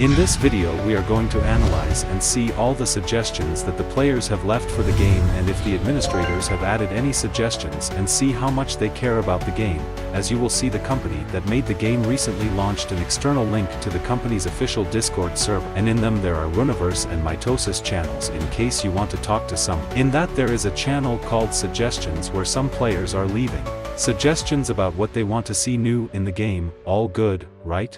In this video we are going to analyze and see all the suggestions that the players have left for the game and if the administrators have added any suggestions and see how much they care about the game. As you will see, the company that made the game recently launched an external link to the company's official Discord server, and in them there are Runiverse and Mitosis channels in case you want to talk to someone. In that there is a channel called Suggestions where some players are leaving suggestions about what they want to see new in the game. All good, right?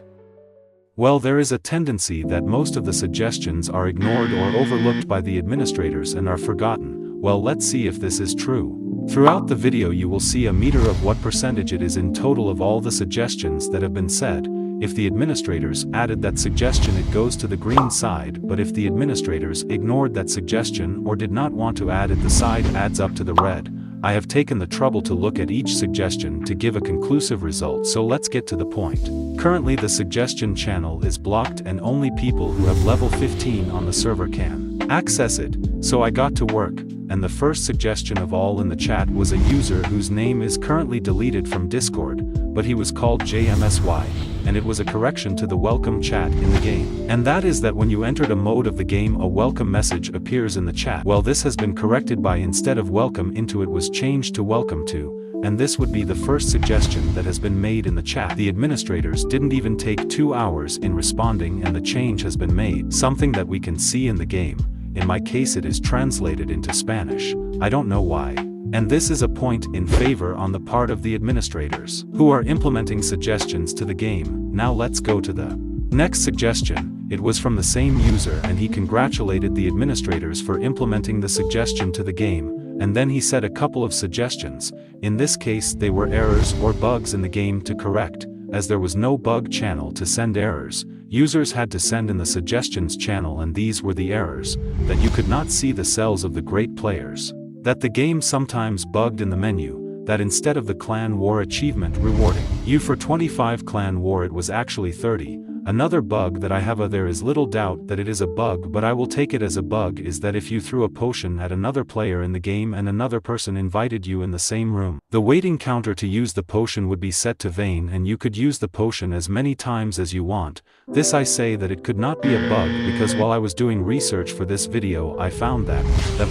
Well, there is a tendency that most of the suggestions are ignored or overlooked by the administrators and are forgotten. Well, let's see if this is true. Throughout the video you will see a meter of what percentage it is in total of all the suggestions that have been said. If the administrators added that suggestion, it goes to the green side, but if the administrators ignored that suggestion or did not want to add it, the side adds up to the red. I have taken the trouble to look at each suggestion to give a conclusive result, so let's get to the point. Currently the suggestion channel is blocked and only people who have level 15 on the server can access it, so I got to work, and the first suggestion of all in the chat was a user whose name is currently deleted from Discord, but he was called JMSY, and it was a correction to the welcome chat in the game. And that is that when you entered a mode of the game a welcome message appears in the chat. Well, this has been corrected by instead of welcome into it was changed to welcome to, and this would be the first suggestion that has been made in the chat. The administrators didn't even take 2 hours in responding and the change has been made, something that we can see in the game. In my case it is translated into Spanish. I don't know why. And this is a point in favor on the part of the administrators, who are implementing suggestions to the game. Now let's go to the next suggestion. It was from the same user and he congratulated the administrators for implementing the suggestion to the game, and then he said a couple of suggestions. In this case they were errors or bugs in the game to correct. As there was no bug channel to send errors, users had to send in the suggestions channel, and these were the errors: that you could not see the cells of the great players, that the game sometimes bugged in the menu, that instead of the clan war achievement rewarding you for 25 clan war it was actually 30. Another bug that I have there is little doubt that it is a bug, but I will take it as a bug, is that if you threw a potion at another player in the game and another person invited you in the same room, the waiting counter to use the potion would be set to vain and you could use the potion as many times as you want. This I say that it could not be a bug because while I was doing research for this video I found that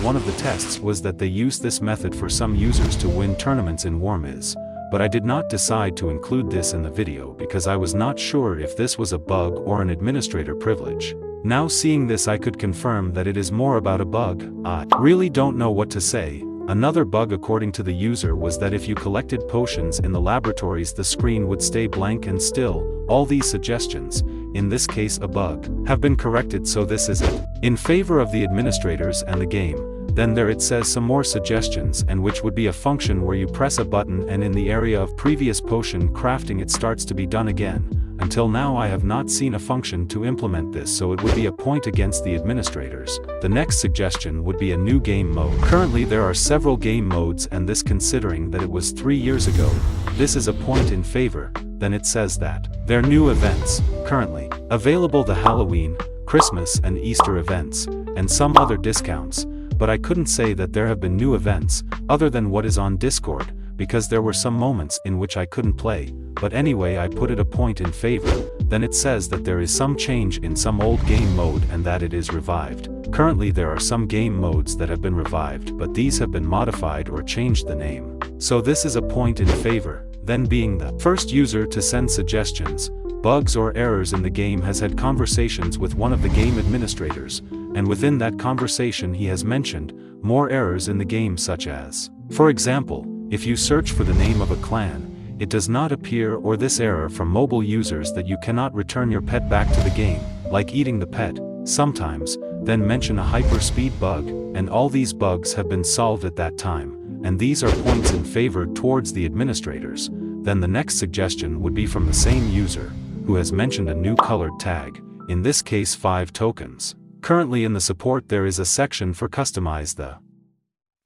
one of the tests was that they used this method for some users to win tournaments in Wormiz. But I did not decide to include this in the video because I was not sure if this was a bug or an administrator privilege. Now seeing this I could confirm that it is more about a bug. I really don't know what to say. Another bug according to the user was that if you collected potions in the laboratories the screen would stay blank and still. All these suggestions, in this case a bug, have been corrected, so this is it. In favor of the administrators and the game. Then there it says some more suggestions, and which would be a function where you press a button and in the area of previous potion crafting it starts to be done again. Until now I have not seen a function to implement this, so it would be a point against the administrators. The next suggestion would be a new game mode. Currently there are several game modes, and this considering that it was 3 years ago, this is a point in favor. Then it says that their new events, currently available: the Halloween, Christmas and Easter events, and some other discounts. But I couldn't say that there have been new events, other than what is on Discord, because there were some moments in which I couldn't play, but anyway I put it a point in favor. Then it says that there is some change in some old game mode and that it is revived. Currently there are some game modes that have been revived, but these have been modified or changed the name. So this is a point in favor. Then being the first user to send suggestions, bugs or errors in the game has had conversations with one of the game administrators, and within that conversation he has mentioned more errors in the game, such as, for example, if you search for the name of a clan, it does not appear, or this error from mobile users that you cannot return your pet back to the game, like eating the pet, sometimes, then mention a hyperspeed bug, and all these bugs have been solved at that time, and these are points in favor towards the administrators. Then the next suggestion would be from the same user, who has mentioned a new colored tag, in this case 5 tokens. Currently in the support there is a section for customize the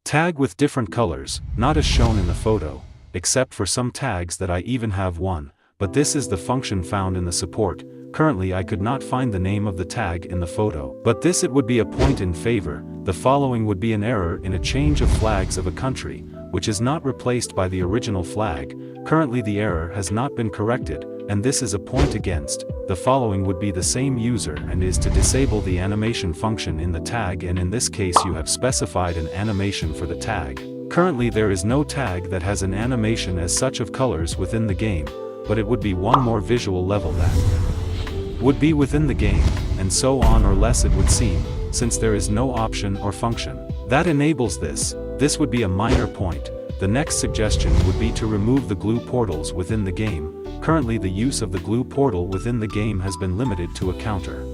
tag with different colors, not as shown in the photo, except for some tags that I even have one, but this is the function found in the support. Currently I could not find the name of the tag in the photo, but this it would be a point in favor. The following would be an error in a change of flags of a country, which is not replaced by the original flag. Currently the error has not been corrected, and this is a point against. The following would be the same user and is to disable the animation function in the tag, and in this case you have specified an animation for the tag. Currently there is no tag that has an animation as such of colors within the game, but it would be one more visual level that would be within the game, and so on, or less it would seem, since there is no option or function that enables this. This would be a minor point. The next suggestion would be to remove the glue portals within the game. Currently the use of the glue portal within the game has been limited to a counter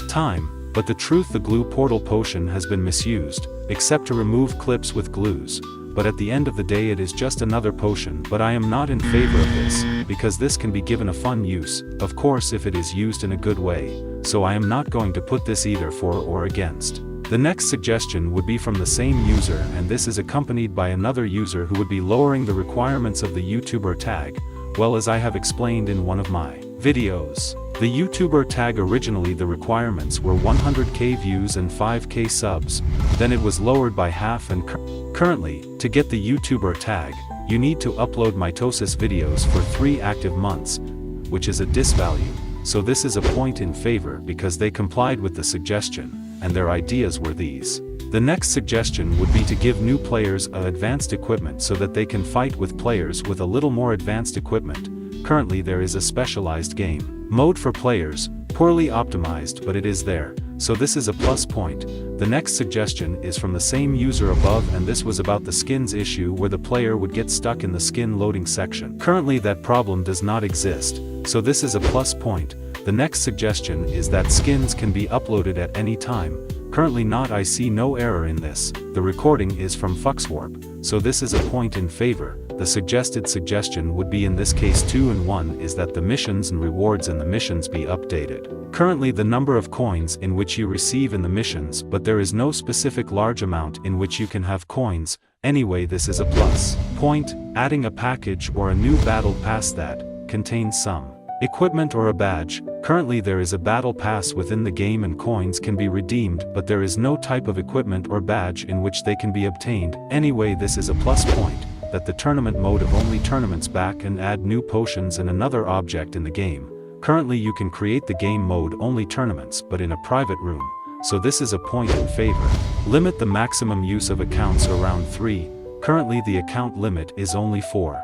time, but the truth, the glue portal potion has been misused, except to remove clips with glues. But at the end of the day it is just another potion, but I am not in favor of this, because this can be given a fun use, of course if it is used in a good way, so I am not going to put this either for or against. The next suggestion would be from the same user, and this is accompanied by another user who would be lowering the requirements of the YouTuber tag, well, as I have explained in one of my videos. The YouTuber tag, originally the requirements were 100k views and 5k subs, then it was lowered by half, and currently, to get the YouTuber tag, you need to upload Mitosis videos for 3 active months, which is a disvalue, so this is a point in favor because they complied with the suggestion, and their ideas were these. The next suggestion would be to give new players advanced equipment so that they can fight with players with a little more advanced equipment. Currently there is a specialized game mode for players, poorly optimized, but it is there, so this is a plus point. The next suggestion is from the same user above, and this was about the skins issue where the player would get stuck in the skin loading section. Currently that problem does not exist, so this is a plus point. The next suggestion is that skins can be uploaded at any time. Currently not, I see no error in this. The recording is from Fuxwarp, so this is a point in favor. The suggested suggestion would be in this case 2 and 1 is that the missions and rewards in the missions be updated. Currently the number of coins in which you receive in the missions, but there is no specific large amount in which you can have coins. Anyway, this is a plus point. Adding a package or a new battle pass that contains some equipment or a badge. Currently there is a battle pass within the game and coins can be redeemed, but there is no type of equipment or badge in which they can be obtained. Anyway, this is a plus point, that the tournament mode of only tournaments back and add new potions and another object in the game. Currently you can create the game mode only tournaments, but in a private room, so this is a point in favor. Limit the maximum use of accounts around 3. Currently the account limit is only 4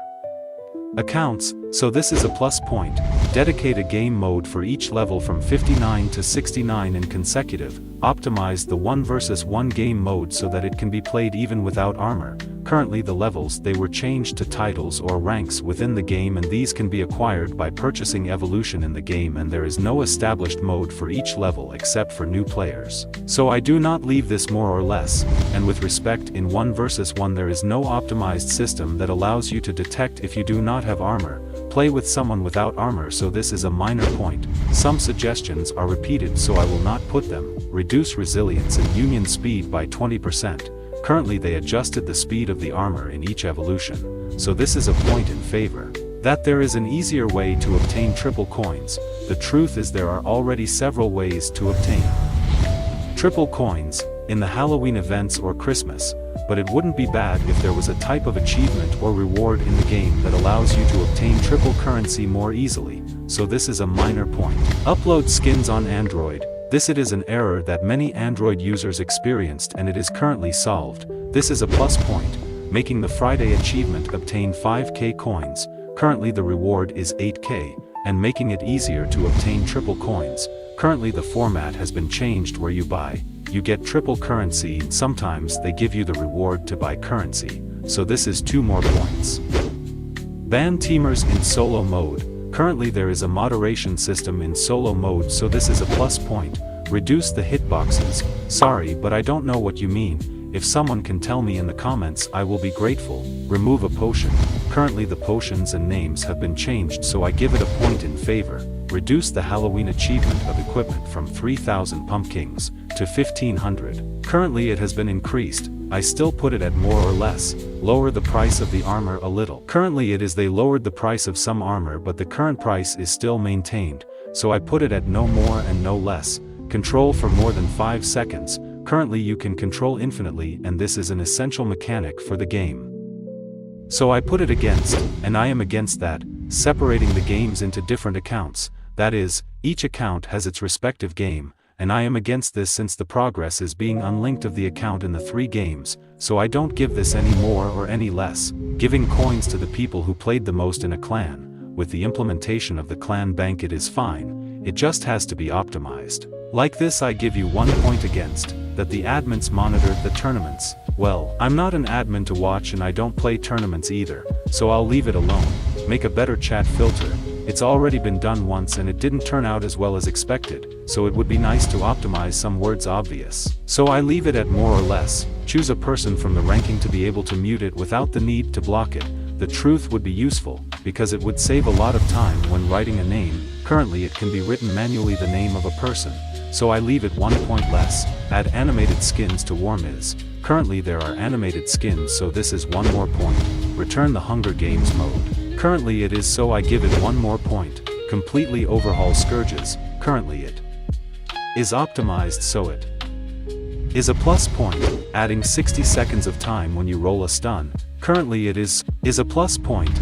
accounts, so this is a plus point. Dedicate a game mode for each level from 59 to 69 in consecutive. Optimize the 1 versus 1 game mode so that it can be played even without armor. Currently the levels, they were changed to titles or ranks within the game, and these can be acquired by purchasing evolution in the game, and there is no established mode for each level except for new players. So I do not leave this more or less, and with respect, in 1 versus 1 there is no optimized system that allows you to detect if you do not have armor. Play with someone without armor, so this is a minor point. Some suggestions are repeated, so I will not put them. Reduce resilience and union speed by 20%. Currently they adjusted the speed of the armor in each evolution, so this is a point in favor. That there is an easier way to obtain triple coins. The truth is there are already several ways to obtain triple coins in the Halloween events or Christmas, but it wouldn't be bad if there was a type of achievement or reward in the game that allows you to obtain triple currency more easily, so this is a minor point. Upload skins on Android. This it is an error that many Android users experienced, and it is currently solved. This is a plus point. Making the Friday achievement obtain 5k coins. Currently the reward is 8k, and making it easier to obtain triple coins. Currently the format has been changed where you get triple currency, and sometimes they give you the reward to buy currency, so this is 2 more points. Ban teamers in solo mode. Currently there is a moderation system in solo mode, so this is a plus point. Reduce the hitboxes. Sorry, but I don't know what you mean. If someone can tell me in the comments, I will be grateful. Remove a potion. Currently the potions and names have been changed, so I give it a point in favor. Reduce the Halloween achievement of equipment from 3,000 pumpkins to 1,500. Currently it has been increased. I still put it at more or less. Lower the price of the armor a little. Currently they lowered the price of some armor, but the current price is still maintained, so I put it at no more and no less. Control for more than 5 seconds. Currently you can control infinitely, and this is an essential mechanic for the game, so I put it against, and I am against that. separating the games into different accounts, that is, each account has its respective game, and I am against this since the progress is being unlinked of the account in the 3 games, so I don't give this any more or any less, giving coins to the people who played the most in a clan. With the implementation of the clan bank it is fine, it just has to be optimized. Like this I give you 1 point against, that the admins monitored the tournaments. Well, I'm not an admin to watch and I don't play tournaments either, so I'll leave it alone. Make a better chat filter. It's already been done once and it didn't turn out as well as expected, so it would be nice to optimize some words obvious. So I leave it at more or less. Choose a person from the ranking to be able to mute it without the need to block it. The truth would be useful, because it would save a lot of time when writing a name. Currently it can be written manually the name of a person, so I leave it 1 point less. Add animated skins to Warmiz. Currently there are animated skins, so this is 1 more point. Return the Hunger Games mode. Currently it is, so I give it 1 more point. Completely overhaul Scourges. Currently it is optimized, so it is a plus point. Adding 60 seconds of time when you roll a stun. Currently it is a plus point.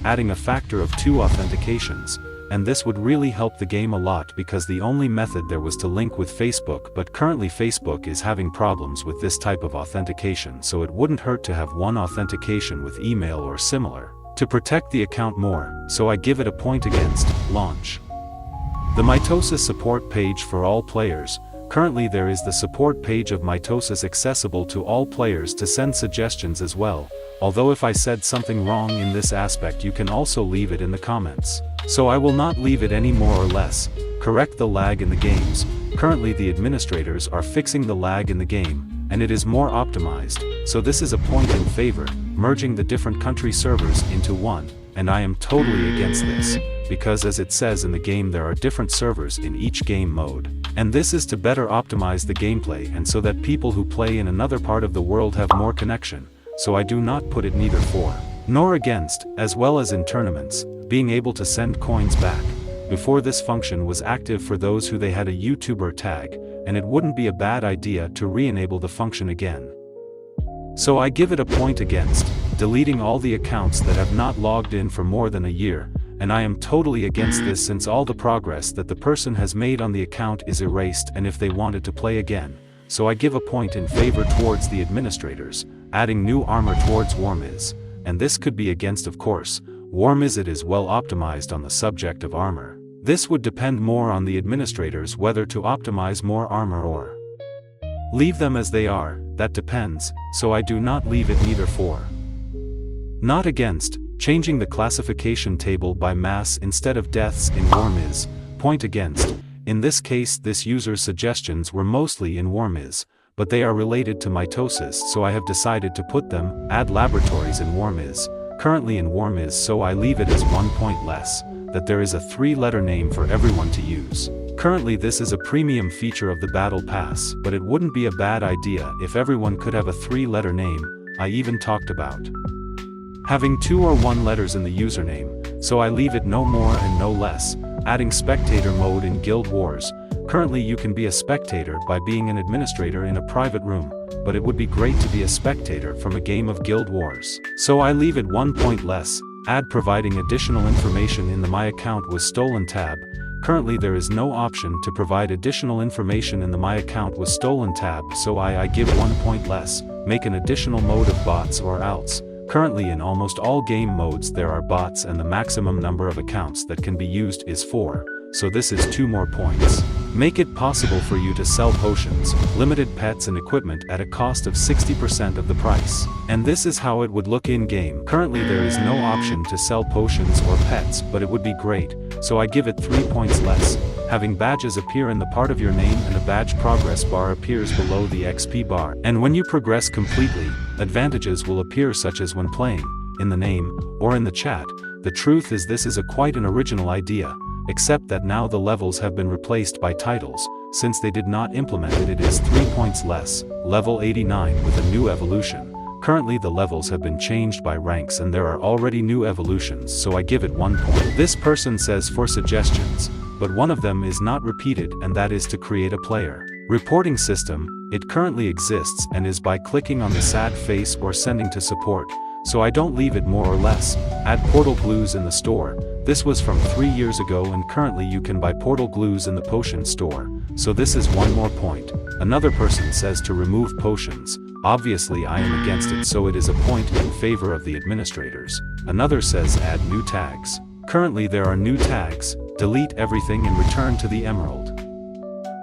Adding a factor of 2 authentications, and this would really help the game a lot because the only method there was to link with Facebook, but currently Facebook is having problems with this type of authentication, so it wouldn't hurt to have 1 authentication with email or similar, to protect the account more, so I give it a point against. Launch the Mitosis support page for all players. Currently there is the support page of Mitosis accessible to all players to send suggestions as well, although if I said something wrong in this aspect you can also leave it in the comments. So I will not leave it any more or less. Correct the lag in the games. Currently the administrators are fixing the lag in the game, and it is more optimized, so this is a point in favor, merging the different country servers into one, and I am totally against this, because as it says in the game there are different servers in each game mode. And this is to better optimize the gameplay and so that people who play in another part of the world have more connection, so I do not put it neither for nor against, as well as in tournaments, being able to send coins back. Before this function was active for those who they had a YouTuber tag, and it wouldn't be a bad idea to re-enable the function again. So I give it a point against, deleting all the accounts that have not logged in for more than a year, and I am totally against this since all the progress that the person has made on the account is erased and if they wanted to play again. So I give a point in favor towards the administrators, adding new armor towards Warmiz, and this could be against of course. Warmiz it is well optimized on the subject of armor. This would depend more on the administrators whether to optimize more armor or leave them as they are, that depends, so I do not leave it neither for not against. Changing the classification table by mass instead of deaths in Warmiz, point against. In this case this user's suggestions were mostly in Warmiz, but they are related to Mitosis, so I have decided to put them. Add laboratories in Warmiz. Currently in Warmiz, so I leave it as 1 point less, that there is a 3-letter name for everyone to use. Currently this is a premium feature of the Battle Pass, but it wouldn't be a bad idea if everyone could have a 3-letter name. I even talked about having 2 or 1 letters in the username, so I leave it no more and no less. Adding spectator mode in Guild Wars. Currently you can be a spectator by being an administrator in a private room, but it would be great to be a spectator from a game of Guild Wars. So I leave it 1 point less. Add providing additional information in the My Account Was Stolen tab. Currently there is no option to provide additional information in the My Account Was Stolen tab, so I give 1 point less. Make an additional mode of bots or outs. Currently in almost all game modes there are bots and the maximum number of accounts that can be used is 4, so this is 2 more points. Make it possible for you to sell potions, limited pets and equipment at a cost of 60% of the price. And this is how it would look in-game. Currently there is no option to sell potions or pets, but it would be great, so I give it 3 points less. Having badges appear in the part of your name and a badge progress bar appears below the XP bar. And when you progress completely, advantages will appear such as when playing, in the name, or in the chat. The truth is this is quite an original idea, except that now the levels have been replaced by titles. Since they did not implement it, it is 3 points less, level 89 with a new evolution. Currently the levels have been changed by ranks and there are already new evolutions, so I give it 1 point. This person says for suggestions, but one of them is not repeated, and that is to create a player reporting system. It currently exists and is by clicking on the sad face or sending to support, so I don't leave it more or less. Add portal glues in the store. This was from 3 years ago and currently you can buy portal glues in the potion store, so this is one more point. Another person says to remove potions. Obviously I am against it, so it is a point in favor of the administrators. Another says add new tags. Currently there are new tags. Delete everything and return to the emerald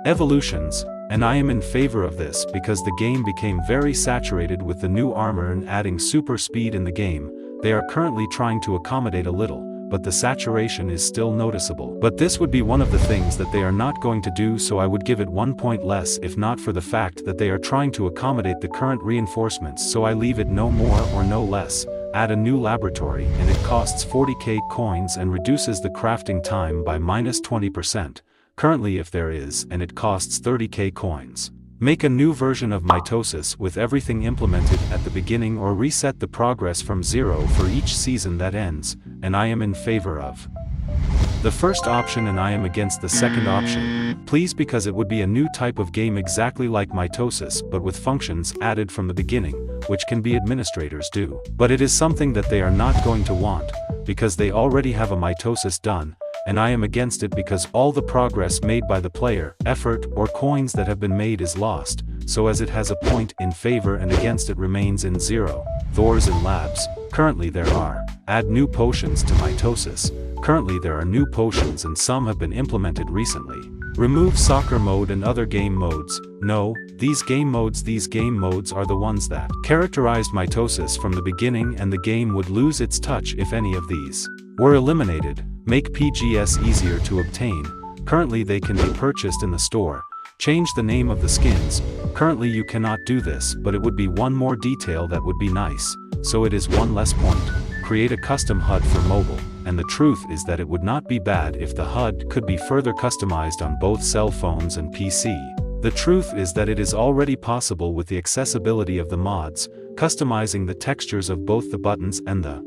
evolutions, and I am in favor of this because the game became very saturated with the new armor and adding super speed in the game. They are currently trying to accommodate a little, but the saturation is still noticeable. But this would be one of the things that they are not going to do, so I would give it 1 point less if not for the fact that they are trying to accommodate the current reinforcements, so I leave it no more or no less. Add a new laboratory and it costs 40k coins and reduces the crafting time by -20%. Currently if there is, and it costs 30k coins. Make a new version of Mitosis with everything implemented at the beginning or reset the progress from 0 for each season that ends, and I am in favor of the first option and I am against the second option. Please, because it would be a new type of game exactly like Mitosis but with functions added from the beginning, which can be administrators do. But it is something that they are not going to want, because they already have a Mitosis done, and I am against it because all the progress made by the player, effort or coins that have been made is lost, so as it has a point in favor and against it remains in 0. Thors and labs. Currently there are. Add new potions to Mitosis. Currently there are new potions and some have been implemented recently. Remove soccer mode and other game modes. No, these game modes are the ones that characterized Mitosis from the beginning, and the game would lose its touch if any of these were eliminated. Make PGS easier to obtain. Currently they can be purchased in the store. Change the name of the skins. Currently you cannot do this, but it would be one more detail that would be nice, so it is one less point. Create a custom HUD for mobile, and the truth is that it would not be bad if the HUD could be further customized on both cell phones and PC. The truth is that it is already possible with the accessibility of the mods, customizing the textures of both the buttons and the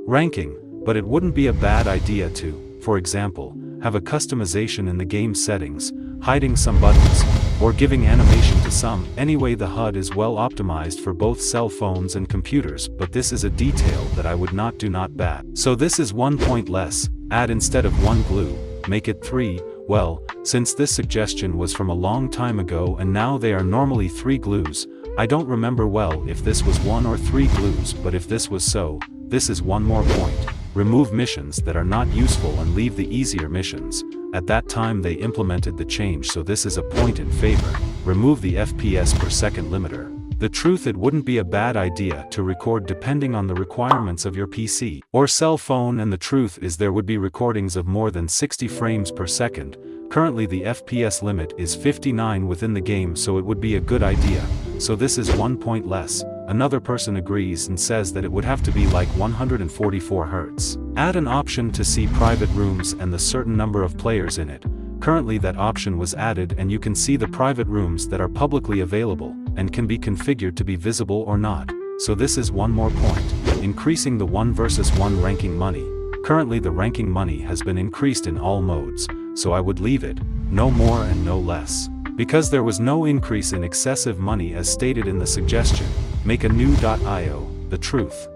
ranking, but it wouldn't be a bad idea to, for example, have a customization in the game settings, hiding some buttons, or giving animation to some. Anyway, the HUD is well optimized for both cell phones and computers, but this is a detail that I would not do not bad. So this is 1 point less. Add instead of 1 glue, make it 3. Well, since this suggestion was from a long time ago and now they are normally 3 glues, I don't remember well if this was 1 or 3 glues, but if this was so, this is 1 more point. Remove missions that are not useful and leave the easier missions. At that time they implemented the change, so this is a point in favor. Remove the FPS per second limiter. The truth, it wouldn't be a bad idea to record depending on the requirements of your PC or cell phone, and the truth is there would be recordings of more than 60 frames per second. Currently the FPS limit is 59 within the game, so it would be a good idea. So this is 1 point less. Another person agrees and says that it would have to be like 144 Hz. Add an option to see private rooms and the certain number of players in it. Currently that option was added and you can see the private rooms that are publicly available, and can be configured to be visible or not. So this is 1 more point. Increasing the 1 versus 1 ranking money. Currently the ranking money has been increased in all modes, so I would leave it, no more and no less. Because there was no increase in excessive money as stated in the suggestion. Make a new .io. The truth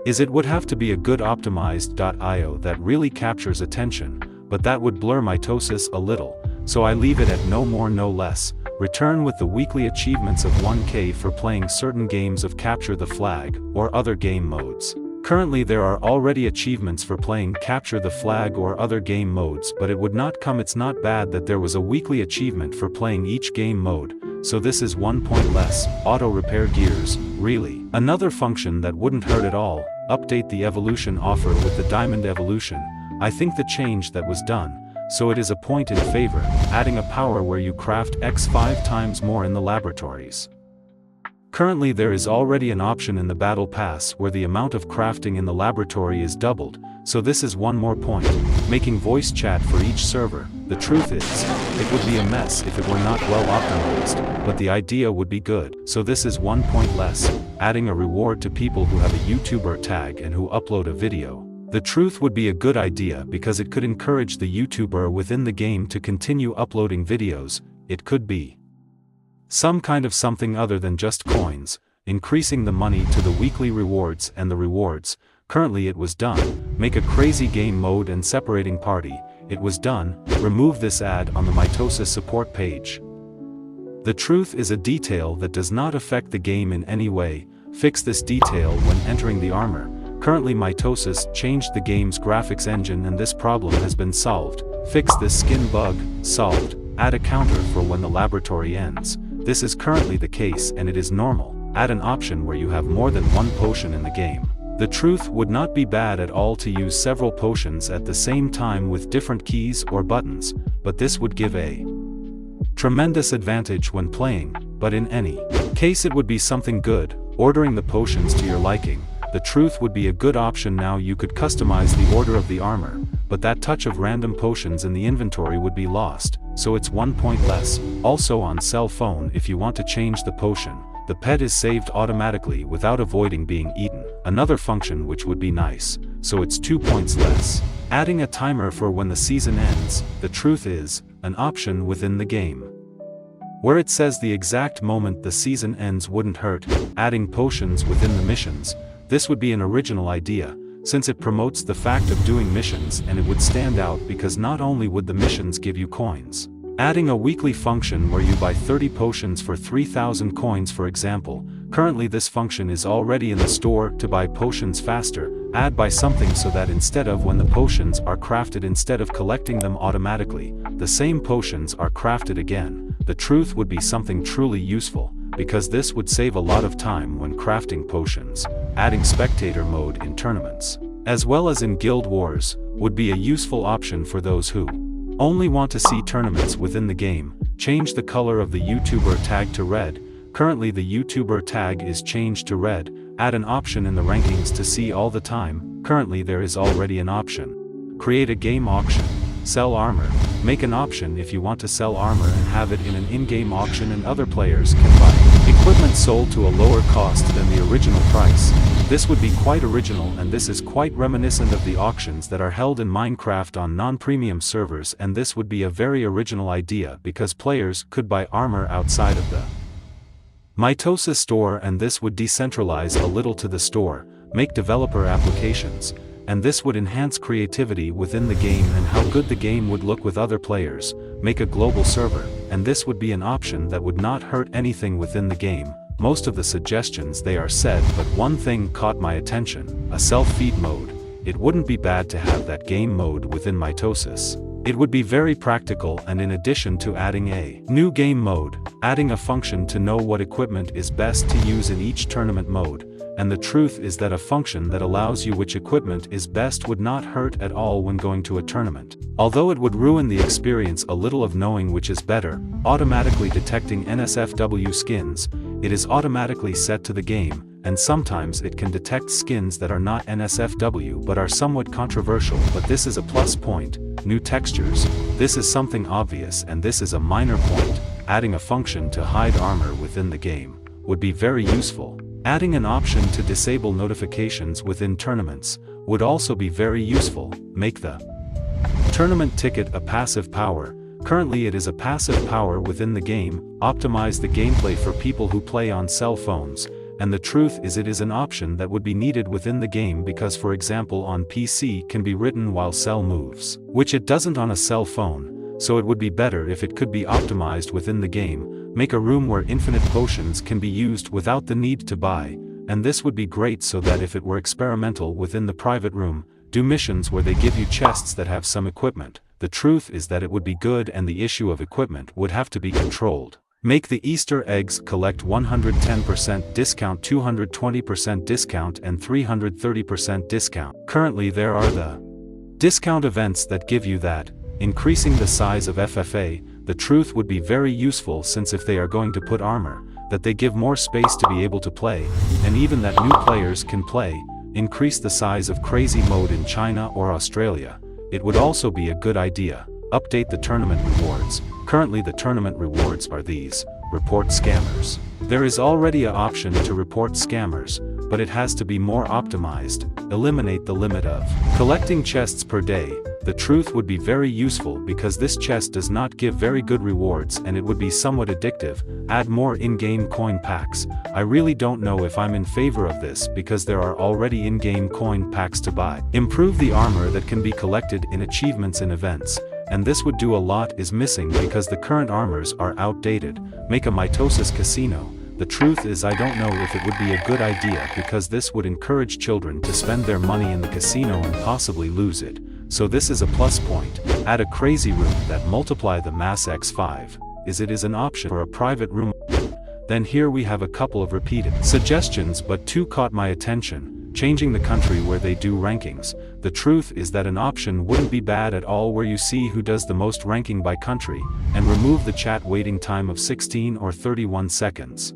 is it would have to be a good optimized .io that really captures attention, but that would blur Mitosis a little, so I leave it at no more no less. Return with the weekly achievements of 1k for playing certain games of Capture the Flag, or other game modes. Currently there are already achievements for playing Capture the Flag or other game modes, but it would not come. It's not bad that there was a weekly achievement for playing each game mode, so this is 1 point less. Auto repair gears, really. Another function that wouldn't hurt at all. Update the evolution offer with the diamond evolution. I think the change that was done, so it is a point in favor. Adding a power where you craft X 5 times more in the laboratories. Currently there is already an option in the battle pass where the amount of crafting in the laboratory is doubled, so this is 1 more point. Making voice chat for each server. The truth is, it would be a mess if it were not well optimized, but the idea would be good, so this is 1 point less. Adding a reward to people who have a YouTuber tag and who upload a video. The truth would be a good idea because it could encourage the YouTuber within the game to continue uploading videos. It could be some kind of something other than just coins. increasing the money to the weekly rewards and the rewards. Currently it was done. Make a crazy game mode and separating party. It was done. Remove this ad on the Mitosis support page. The truth is a detail that does not affect the game in any way. Fix this detail when entering the armor. Currently Mitosis changed the game's graphics engine and this problem has been solved. Fix this skin bug. Solved. Add a counter for when the laboratory ends. This is currently the case and it is normal. Add an option where you have more than one potion in the game. The truth would not be bad at all to use several potions at the same time with different keys or buttons, but this would give a tremendous advantage when playing, but in any case it would be something good. Ordering the potions to your liking. The truth would be a good option. Now you could customize the order of the armor, but that touch of random potions in the inventory would be lost, so it's 1 point less. Also on cell phone, if you want to change the potion, the pet is saved automatically without avoiding being eaten. Another function which would be nice, so it's 2 points less. Adding a timer for when the season ends. The truth is an option within the game, where it says the exact moment the season ends wouldn't hurt. Adding potions within the missions. This would be an original idea, since it promotes the fact of doing missions and it would stand out because not only would the missions give you coins. Adding a weekly function where you buy 30 potions for 3,000 coins for example. Currently this function is already in the store. To buy potions faster, add by something so that instead of when the potions are crafted, instead of collecting them automatically, the same potions are crafted again. The truth would be something truly useful, because this would save a lot of time when crafting potions. Adding spectator mode in tournaments, as well as in guild wars, would be a useful option for those who only want to see tournaments within the game. Change the color of the YouTuber tag to red. Currently the YouTuber tag is changed to red. Add an option in the rankings to see all the time. Currently there is already an option. Create a game auction. Sell armor. Make an option if you want to sell armor and have it in an in-game auction and other players can buy equipment sold to a lower cost than the original price. This would be quite original and this is quite reminiscent of the auctions that are held in Minecraft on non-premium servers, and this would be a very original idea because players could buy armor outside of the Mitosis store and this would decentralize a little to the store, make developer applications, and this would enhance creativity within the game and how good the game would look with other players. Make a global server, and this would be an option that would not hurt anything within the game. Most of the suggestions they are said, but one thing caught my attention, a self-feed mode. It wouldn't be bad to have that game mode within Mitosis. It would be very practical, and in addition to adding a new game mode, adding a function to know what equipment is best to use in each tournament mode. And the truth is that a function that allows you which equipment is best would not hurt at all when going to a tournament. Although it would ruin the experience a little of knowing which is better. Automatically detecting NSFW skins. It is automatically set to the game, and sometimes it can detect skins that are not NSFW but are somewhat controversial, but this is a plus point. New textures. This is something obvious and this is a minor point. Adding a function to hide armor within the game would be very useful. Adding an option to disable notifications within tournaments would also be very useful. Make the tournament ticket a passive power. Currently it is a passive power within the game. Optimize the gameplay for people who play on cell phones, and the truth is it is an option that would be needed within the game because for example on PC can be written while cell moves, which it doesn't on a cell phone, so it would be better if it could be optimized within the game. Make a room where infinite potions can be used without the need to buy, and this would be great so that if it were experimental within the private room, do missions where they give you chests that have some equipment. The truth is that it would be good and the issue of equipment would have to be controlled. Make the Easter eggs collect 110% discount, 220% discount and 330% discount. Currently there are the discount events that give you that. Increasing the size of FFA. The truth would be very useful since if they are going to put armor, that they give more space to be able to play, and even that new players can play. Increase the size of crazy mode in China or Australia. It would also be a good idea. Update the tournament rewards. Currently the tournament rewards are these. Report scammers. There is already an option to report scammers, but it has to be more optimized. Eliminate the limit of collecting chests per day. the truth would be very useful because this chest does not give very good rewards and it would be somewhat addictive. Add more in-game coin packs. I really don't know if I'm in favor of this because there are already in-game coin packs to buy. Improve the armor that can be collected in achievements and events. And this would do a lot is missing because the current armors are outdated. Make a Mitosis casino. The truth is I don't know if it would be a good idea because this would encourage children to spend their money in the casino and possibly lose it. So this is a plus point. Add a crazy room that multiply the mass x5. It is an option for a private room. Then here we have a couple of repeated suggestions, but two caught my attention. Changing the country where they do rankings. The truth is that an option wouldn't be bad at all where you see who does the most ranking by country, and remove the chat waiting time of 16 or 31 seconds.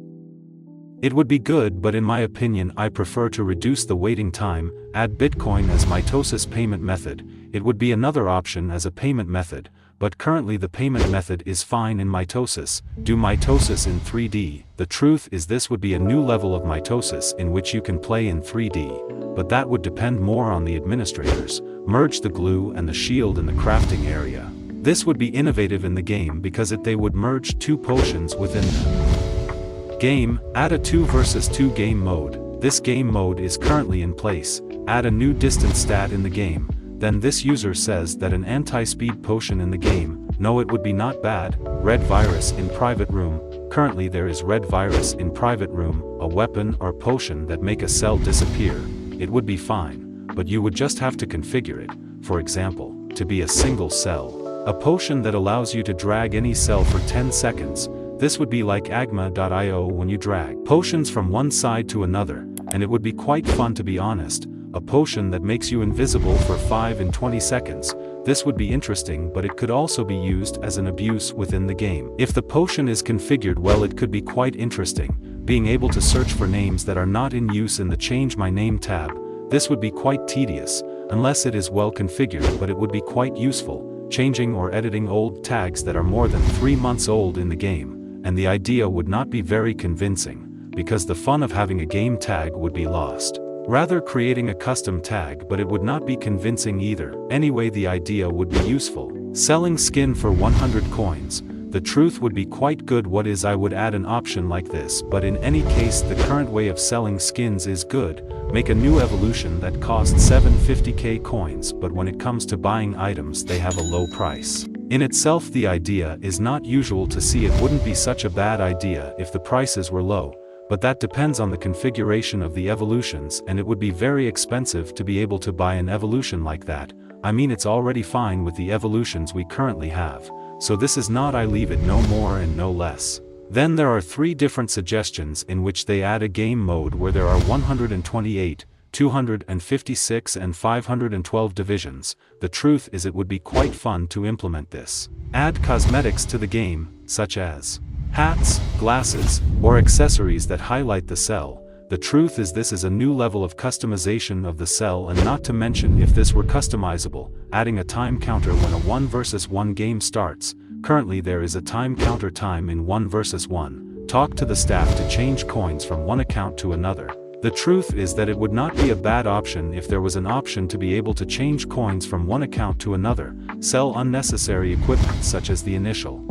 It would be good, but in my opinion I prefer to reduce the waiting time. Add Bitcoin as Mitosis payment method. It would be another option as a payment method, but currently the payment method is fine in Mitosis. Do Mitosis in 3D. The truth is this would be a new level of Mitosis in which you can play in 3D, but that would depend more on the administrators. Merge the glue and the shield in the crafting area. This would be innovative in the game because they would merge two potions within the game. Add a 2 versus 2 game mode. This game mode is currently in place. Add a new distance stat in the game. Then this user says that an anti-speed potion in the game. No, it would be not bad. Red virus in private room. Currently there is red virus in private room, a weapon or potion that make a cell disappear. It would be fine, but you would just have to configure it, for example, to be a single cell. A potion that allows you to drag any cell for 10 seconds. This would be like agma.io when you drag potions from one side to another, and it would be quite fun to be honest. A potion that makes you invisible for 5 and 20 seconds. This would be interesting, but it could also be used as an abuse within the game. If the potion is configured well, it could be quite interesting. Being able to search for names that are not in use in the Change My Name tab. This would be quite tedious, unless it is well configured, but it would be quite useful. Changing or editing old tags that are more than 3 months old in the game. And the idea would not be very convincing, because the fun of having a game tag would be lost. Rather creating a custom tag, but it would not be convincing either. Anyway, the idea would be useful. Selling skin for 100 coins. The truth would be quite good. I would add an option like this, but in any case the current way of selling skins is good. Make a new evolution that costs 750k coins, but when it comes to buying items they have a low price. In itself the idea is not usual to see. It wouldn't be such a bad idea if the prices were low, but that depends on the configuration of the evolutions, and it would be very expensive to be able to buy an evolution like that. I mean, it's already fine with the evolutions we currently have, so this is not. I leave it no more and no less. Then there are 3 different suggestions in which they add a game mode where there are 128, 256 and 512 divisions. The truth is it would be quite fun to implement this. Add cosmetics to the game, such as hats, glasses, or accessories that highlight the cell. The truth is this is a new level of customization of the cell, and not to mention if this were customizable, adding a time counter when a 1 versus 1 game starts. Currently there is a time counter time in 1 versus 1. Talk to the staff to change coins from one account to another. The truth is that it would not be a bad option if there was an option to be able to change coins from one account to another. Sell unnecessary equipment such as the initial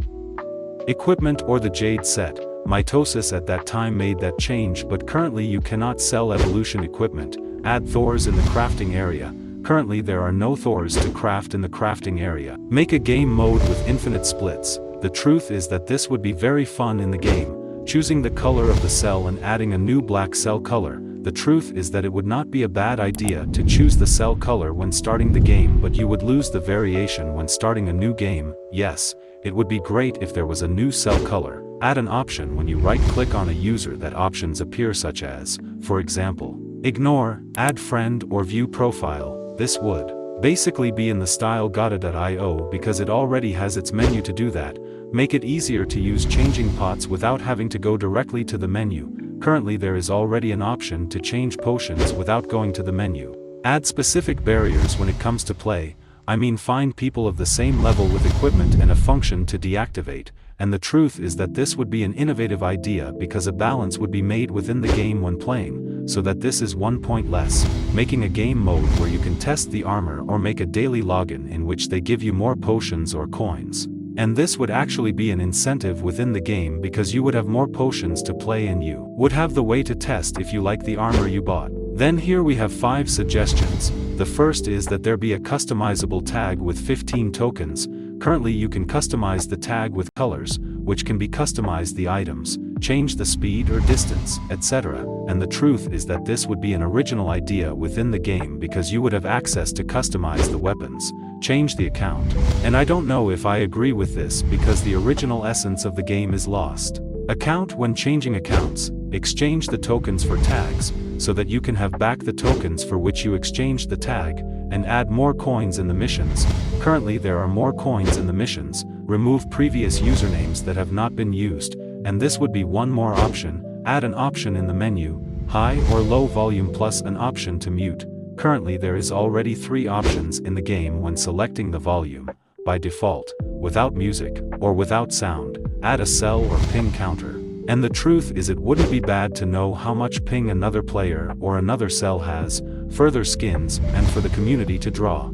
equipment or the Jade set. Mitosis at that time made that change, but currently you cannot sell evolution equipment. Add Thors in the crafting area. Currently there are no Thors to craft in the crafting area. Make a game mode with infinite splits. The truth is that this would be very fun in the game. Choosing the color of the cell and adding a new black cell color. The truth is that it would not be a bad idea to choose the cell color when starting the game, but you would lose the variation when starting a new game. Yes, it would be great if there was a new cell color. Add an option when you right-click on a user that options appear, such as, for example, ignore, add friend, or view profile. This would basically be in the style Gata.io because it already has its menu to do that. Make it easier to use changing pots without having to go directly to the menu. Currently there is already an option to change potions without going to the menu. Add specific barriers when it comes to play. I mean, find people of the same level with equipment and a function to deactivate. And the truth is that this would be an innovative idea because a balance would be made within the game when playing. so that this is 1 point less, making a game mode where you can test the armor or make a daily login in which they give you more potions or coins. And this would actually be an incentive within the game because you would have more potions to play and you would have the way to test if you like the armor you bought. Then here we have 5 suggestions. The first is that there be a customizable tag with 15 tokens. Currently you can customize the tag with colors, which can be customized the items, change the speed or distance, etc. And the truth is that this would be an original idea within the game because you would have access to customize the weapons, change the account. And I don't know if I agree with this because the original essence of the game is lost. Account when changing accounts, exchange the tokens for tags, so that you can have back the tokens for which you exchanged the tag, and add more coins in the missions. Currently there are more coins in the missions. Remove previous usernames that have not been used, and this would be one more option. Add an option in the menu, high or low volume plus an option to mute. Currently there is already 3 options in the game when selecting the volume. By default, without music, or without sound. Add a cell or ping counter. And the truth is it wouldn't be bad to know how much ping another player or another cell has, further skins, and for the community to draw.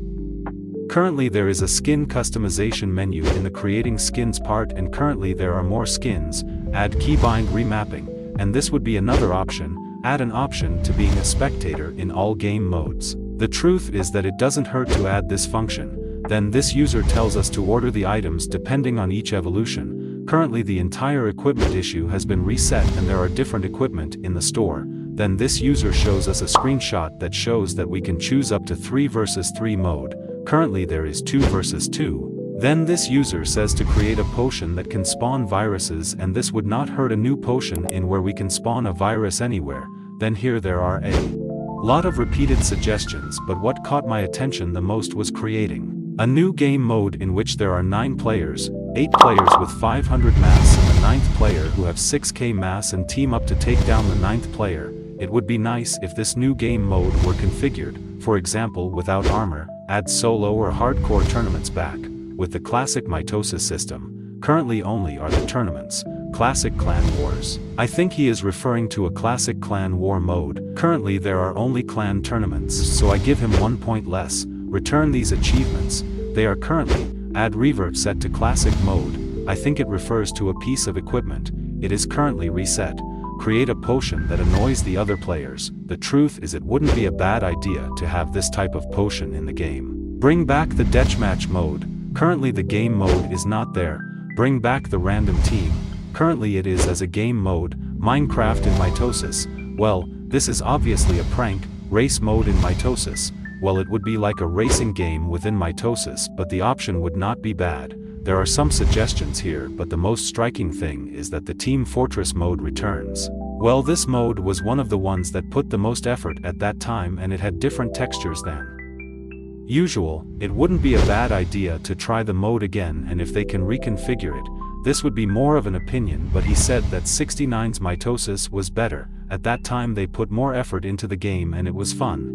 Currently there is a skin customization menu in the creating skins part, and currently there are more skins. Add keybind remapping, and this would be another option. Add an option to being a spectator in all game modes. The truth is that it doesn't hurt to add this function. Then this user tells us to order the items depending on each evolution. Currently the entire equipment issue has been reset and there are different equipment in the store. Then this user shows us a screenshot that shows that we can choose up to 3 versus 3 mode. Currently there is 2 versus 2. Then this user says to create a potion that can spawn viruses, and this would not hurt a new potion in where we can spawn a virus anywhere. Then here there are a lot of repeated suggestions, but what caught my attention the most was creating a new game mode in which there are 9 players, 8 players with 500 mass and the 9th player who have 6k mass and team up to take down the 9th player. It would be nice if this new game mode were configured, for example without armor, add solo or hardcore tournaments back, with the classic Mitosis system. Currently only are the tournaments, classic clan wars. I think he is referring to a classic clan war mode. Currently there are only clan tournaments, so I give him 1 point less. Return these achievements. They are currently, add revert set to classic mode. I think it refers to a piece of equipment. It is currently reset. Create a potion that annoys the other players. The truth is it wouldn't be a bad idea to have this type of potion in the game. Bring back the deathmatch mode. Currently the game mode is not there. Bring back the random team. Currently it is as a game mode. Minecraft in Mitosis. Well, this is obviously a prank. Race mode in Mitosis. Well, it would be like a racing game within Mitosis, but the option would not be bad. There are some suggestions here, but the most striking thing is that the Team Fortress mode returns. Well, this mode was one of the ones that put the most effort at that time, and it had different textures than usual. It wouldn't be a bad idea to try the mode again, and if they can reconfigure it, this would be more of an opinion, but he said that 69's Mitosis was better. At that time they put more effort into the game and it was fun.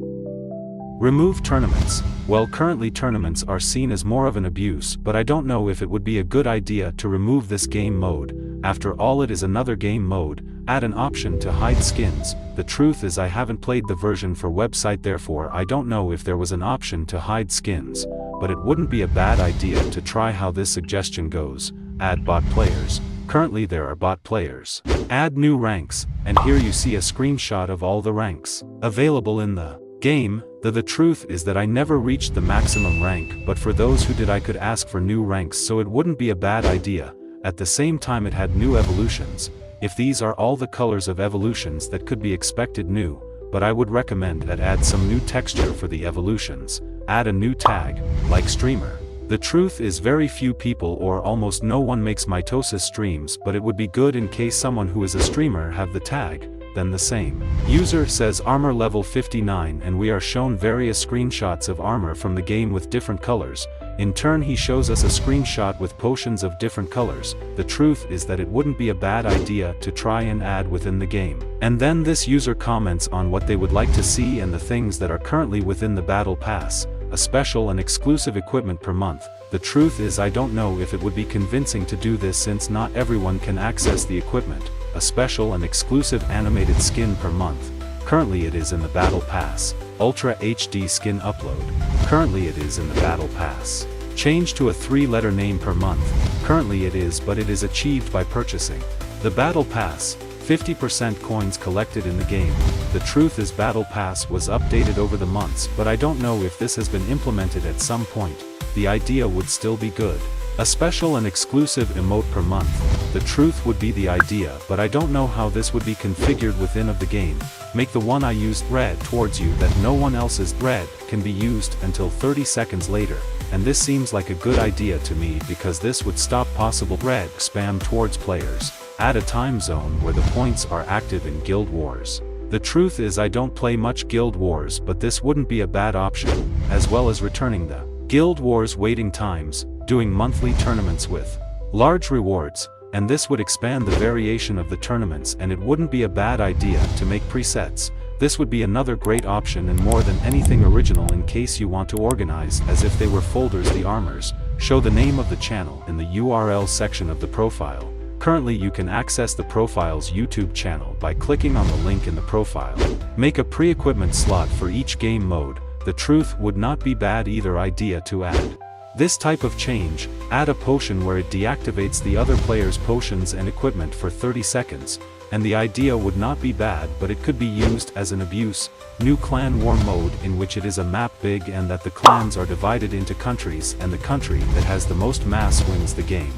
Remove tournaments. Well, currently tournaments are seen as more of an abuse, but I don't know if it would be a good idea to remove this game mode. After all, it is another game mode. Add an option to hide skins. The truth is I haven't played the version for website, therefore I don't know if there was an option to hide skins, but it wouldn't be a bad idea to try how this suggestion goes. Add bot players. Currently there are bot players. Add new ranks, and here you see a screenshot of all the ranks available in the game. The truth is that I never reached the maximum rank, but for those who did I could ask for new ranks, so it wouldn't be a bad idea. At the same time it had new evolutions. If these are all the colors of evolutions that could be expected new, but I would recommend that add some new texture for the evolutions. Add a new tag, like streamer. The truth is very few people or almost no one makes Mitosis streams, but it would be good in case someone who is a streamer have the tag. Then the same user says armor level 59, and we are shown various screenshots of armor from the game with different colors. In turn he shows us a screenshot with potions of different colors. The truth is that it wouldn't be a bad idea to try and add within the game. And then this user comments on what they would like to see and the things that are currently within the battle pass. A special and exclusive equipment per month. The truth is I don't know if it would be convincing to do this since not everyone can access the equipment. A special and exclusive animated skin per month. Currently it is in the Battle Pass. Ultra HD skin upload. Currently it is in the Battle Pass. Change to a 3-letter name per month. Currently it is, but it is achieved by purchasing the Battle Pass. 50% coins collected in the game. The truth is Battle Pass was updated over the months, but I don't know if this has been implemented at some point. The idea would still be good. A special and exclusive emote per month. The truth would be the idea, but I don't know how this would be configured within of the game. Make the one I used red towards you that no one else's red can be used until 30 seconds later, and this seems like a good idea to me because this would stop possible red spam towards players. Add a time zone where the points are active in Guild Wars. The truth is I don't play much Guild Wars, but this wouldn't be a bad option, as well as returning the Guild Wars waiting times, doing monthly tournaments with large rewards, and this would expand the variation of the tournaments, and it wouldn't be a bad idea to make presets. This would be another great option, and more than anything original in case you want to organize as if they were folders. The armors. Show the name of the channel in the URL section of the profile. Currently you can access the profile's YouTube channel by clicking on the link in the profile. Make a pre-equipment slot for each game mode. The truth would not be bad either idea to add this type of change. Add a potion where it deactivates the other player's potions and equipment for 30 seconds, and the idea would not be bad, but it could be used as an abuse. New clan war mode in which it is a map big and that the clans are divided into countries, and the country that has the most mass wins the game.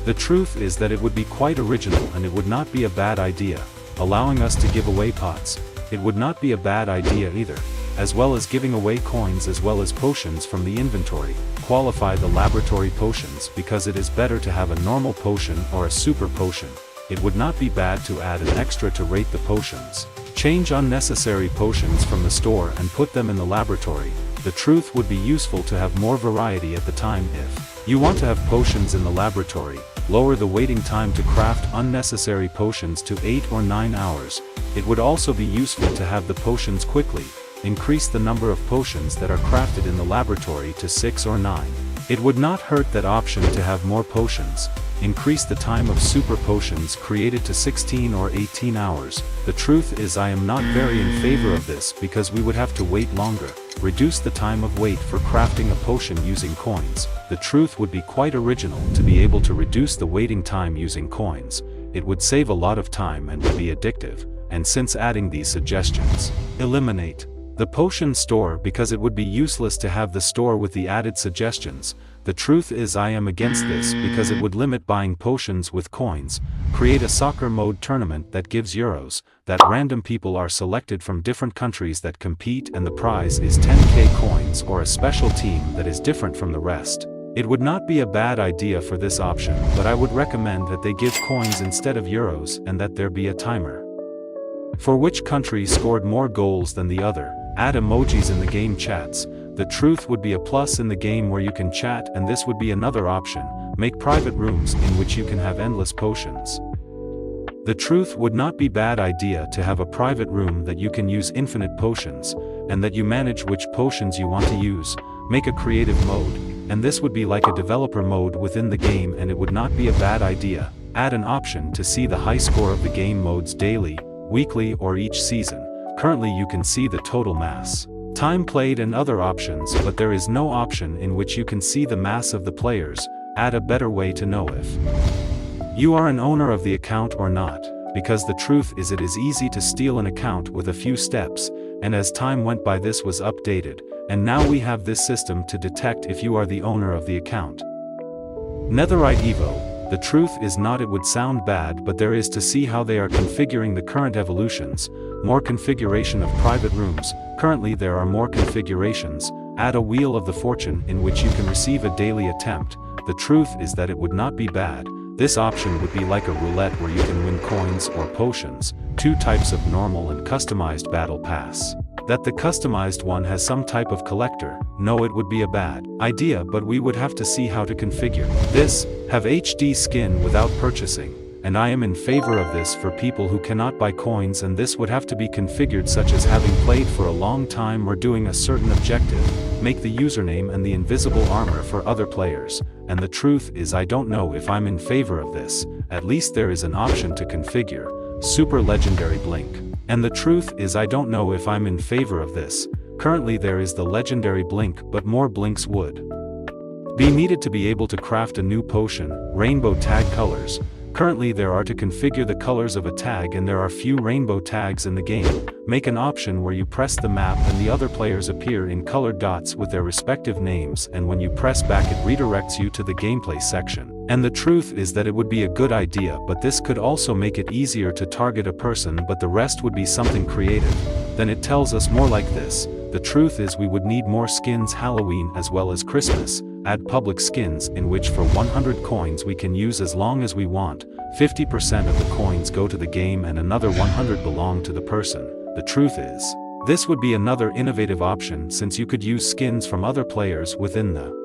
The truth is that it would be quite original and it would not be a bad idea. Allowing us to give away pots. It would not be a bad idea either. As well as giving away coins as well as potions from the inventory. Qualify the laboratory potions because it is better to have a normal potion or a super potion. It would not be bad to add an extra to rate the potions. Change unnecessary potions from the store and put them in the laboratory. The truth would be useful to have more variety at the time if you want to have potions in the laboratory. Lower the waiting time to craft unnecessary potions to 8 or 9 hours. It would also be useful to have the potions quickly. Increase the number of potions that are crafted in the laboratory to 6 or 9. It would not hurt that option to have more potions. Increase the time of super potions created to 16 or 18 hours. The truth is I am not very in favor of this because we would have to wait longer. Reduce the time of wait for crafting a potion using coins. The truth would be quite original to be able to reduce the waiting time using coins. It would save a lot of time and would be addictive, and since adding these suggestions, eliminate the potion store because it would be useless to have the store with the added suggestions. The truth is I am against this because it would limit buying potions with coins. Create a soccer mode tournament that gives euros, that random people are selected from different countries that compete and the prize is 10k coins or a special team that is different from the rest. It would not be a bad idea for this option, but I would recommend that they give coins instead of euros and that there be a timer for which country scored more goals than the other. Add emojis in the game chats. The truth would be a plus in the game where you can chat, and this would be another option. Make private rooms in which you can have endless potions. The truth would not be bad idea to have a private room that you can use infinite potions, and that you manage which potions you want to use. Make a creative mode, and this would be like a developer mode within the game, and it would not be a bad idea. Add an option to see the high score of the game modes daily, weekly or each season. Currently you can see the total mass, time played and other options, but there is no option in which you can see the mass of the players. Add a better way to know if you are an owner of the account or not, because the truth is it is easy to steal an account with a few steps, and as time went by this was updated, and now we have this system to detect if you are the owner of the account. Netherite Evo. The truth is not it would sound bad, but there is to see how they are configuring the current evolutions. More configuration of private rooms. Currently there are more configurations. Add a Wheel of the Fortune in which you can receive a daily attempt. The truth is that it would not be bad. This option would be like a roulette where you can win coins or potions. 2 types of normal and customized battle pass. That the customized one has some type of collector. No, it would be a bad idea, but we would have to see how to configure this. Have HD skin without purchasing. And I am in favor of this for people who cannot buy coins, and this would have to be configured such as having played for a long time or doing a certain objective. Make the username and the invisible armor for other players. And the truth is I don't know if I'm in favor of this. At least there is an option to configure. Super Legendary Blink. And the truth is I don't know if I'm in favor of this. Currently there is the legendary blink, but more blinks would be needed to be able to craft a new potion, rainbow tag colors. Currently there are to configure the colors of a tag and there are few rainbow tags in the game. Make an option where you press the map and the other players appear in colored dots with their respective names, and when you press back it redirects you to the gameplay section. And the truth is that it would be a good idea, but this could also make it easier to target a person, but the rest would be something creative. Then it tells us more like this. The truth is we would need more skins Halloween as well as Christmas. Add public skins in which for 100 coins we can use as long as we want. 50% of the coins go to the game and another 100 belong to the person. The truth is, this would be another innovative option since you could use skins from other players within the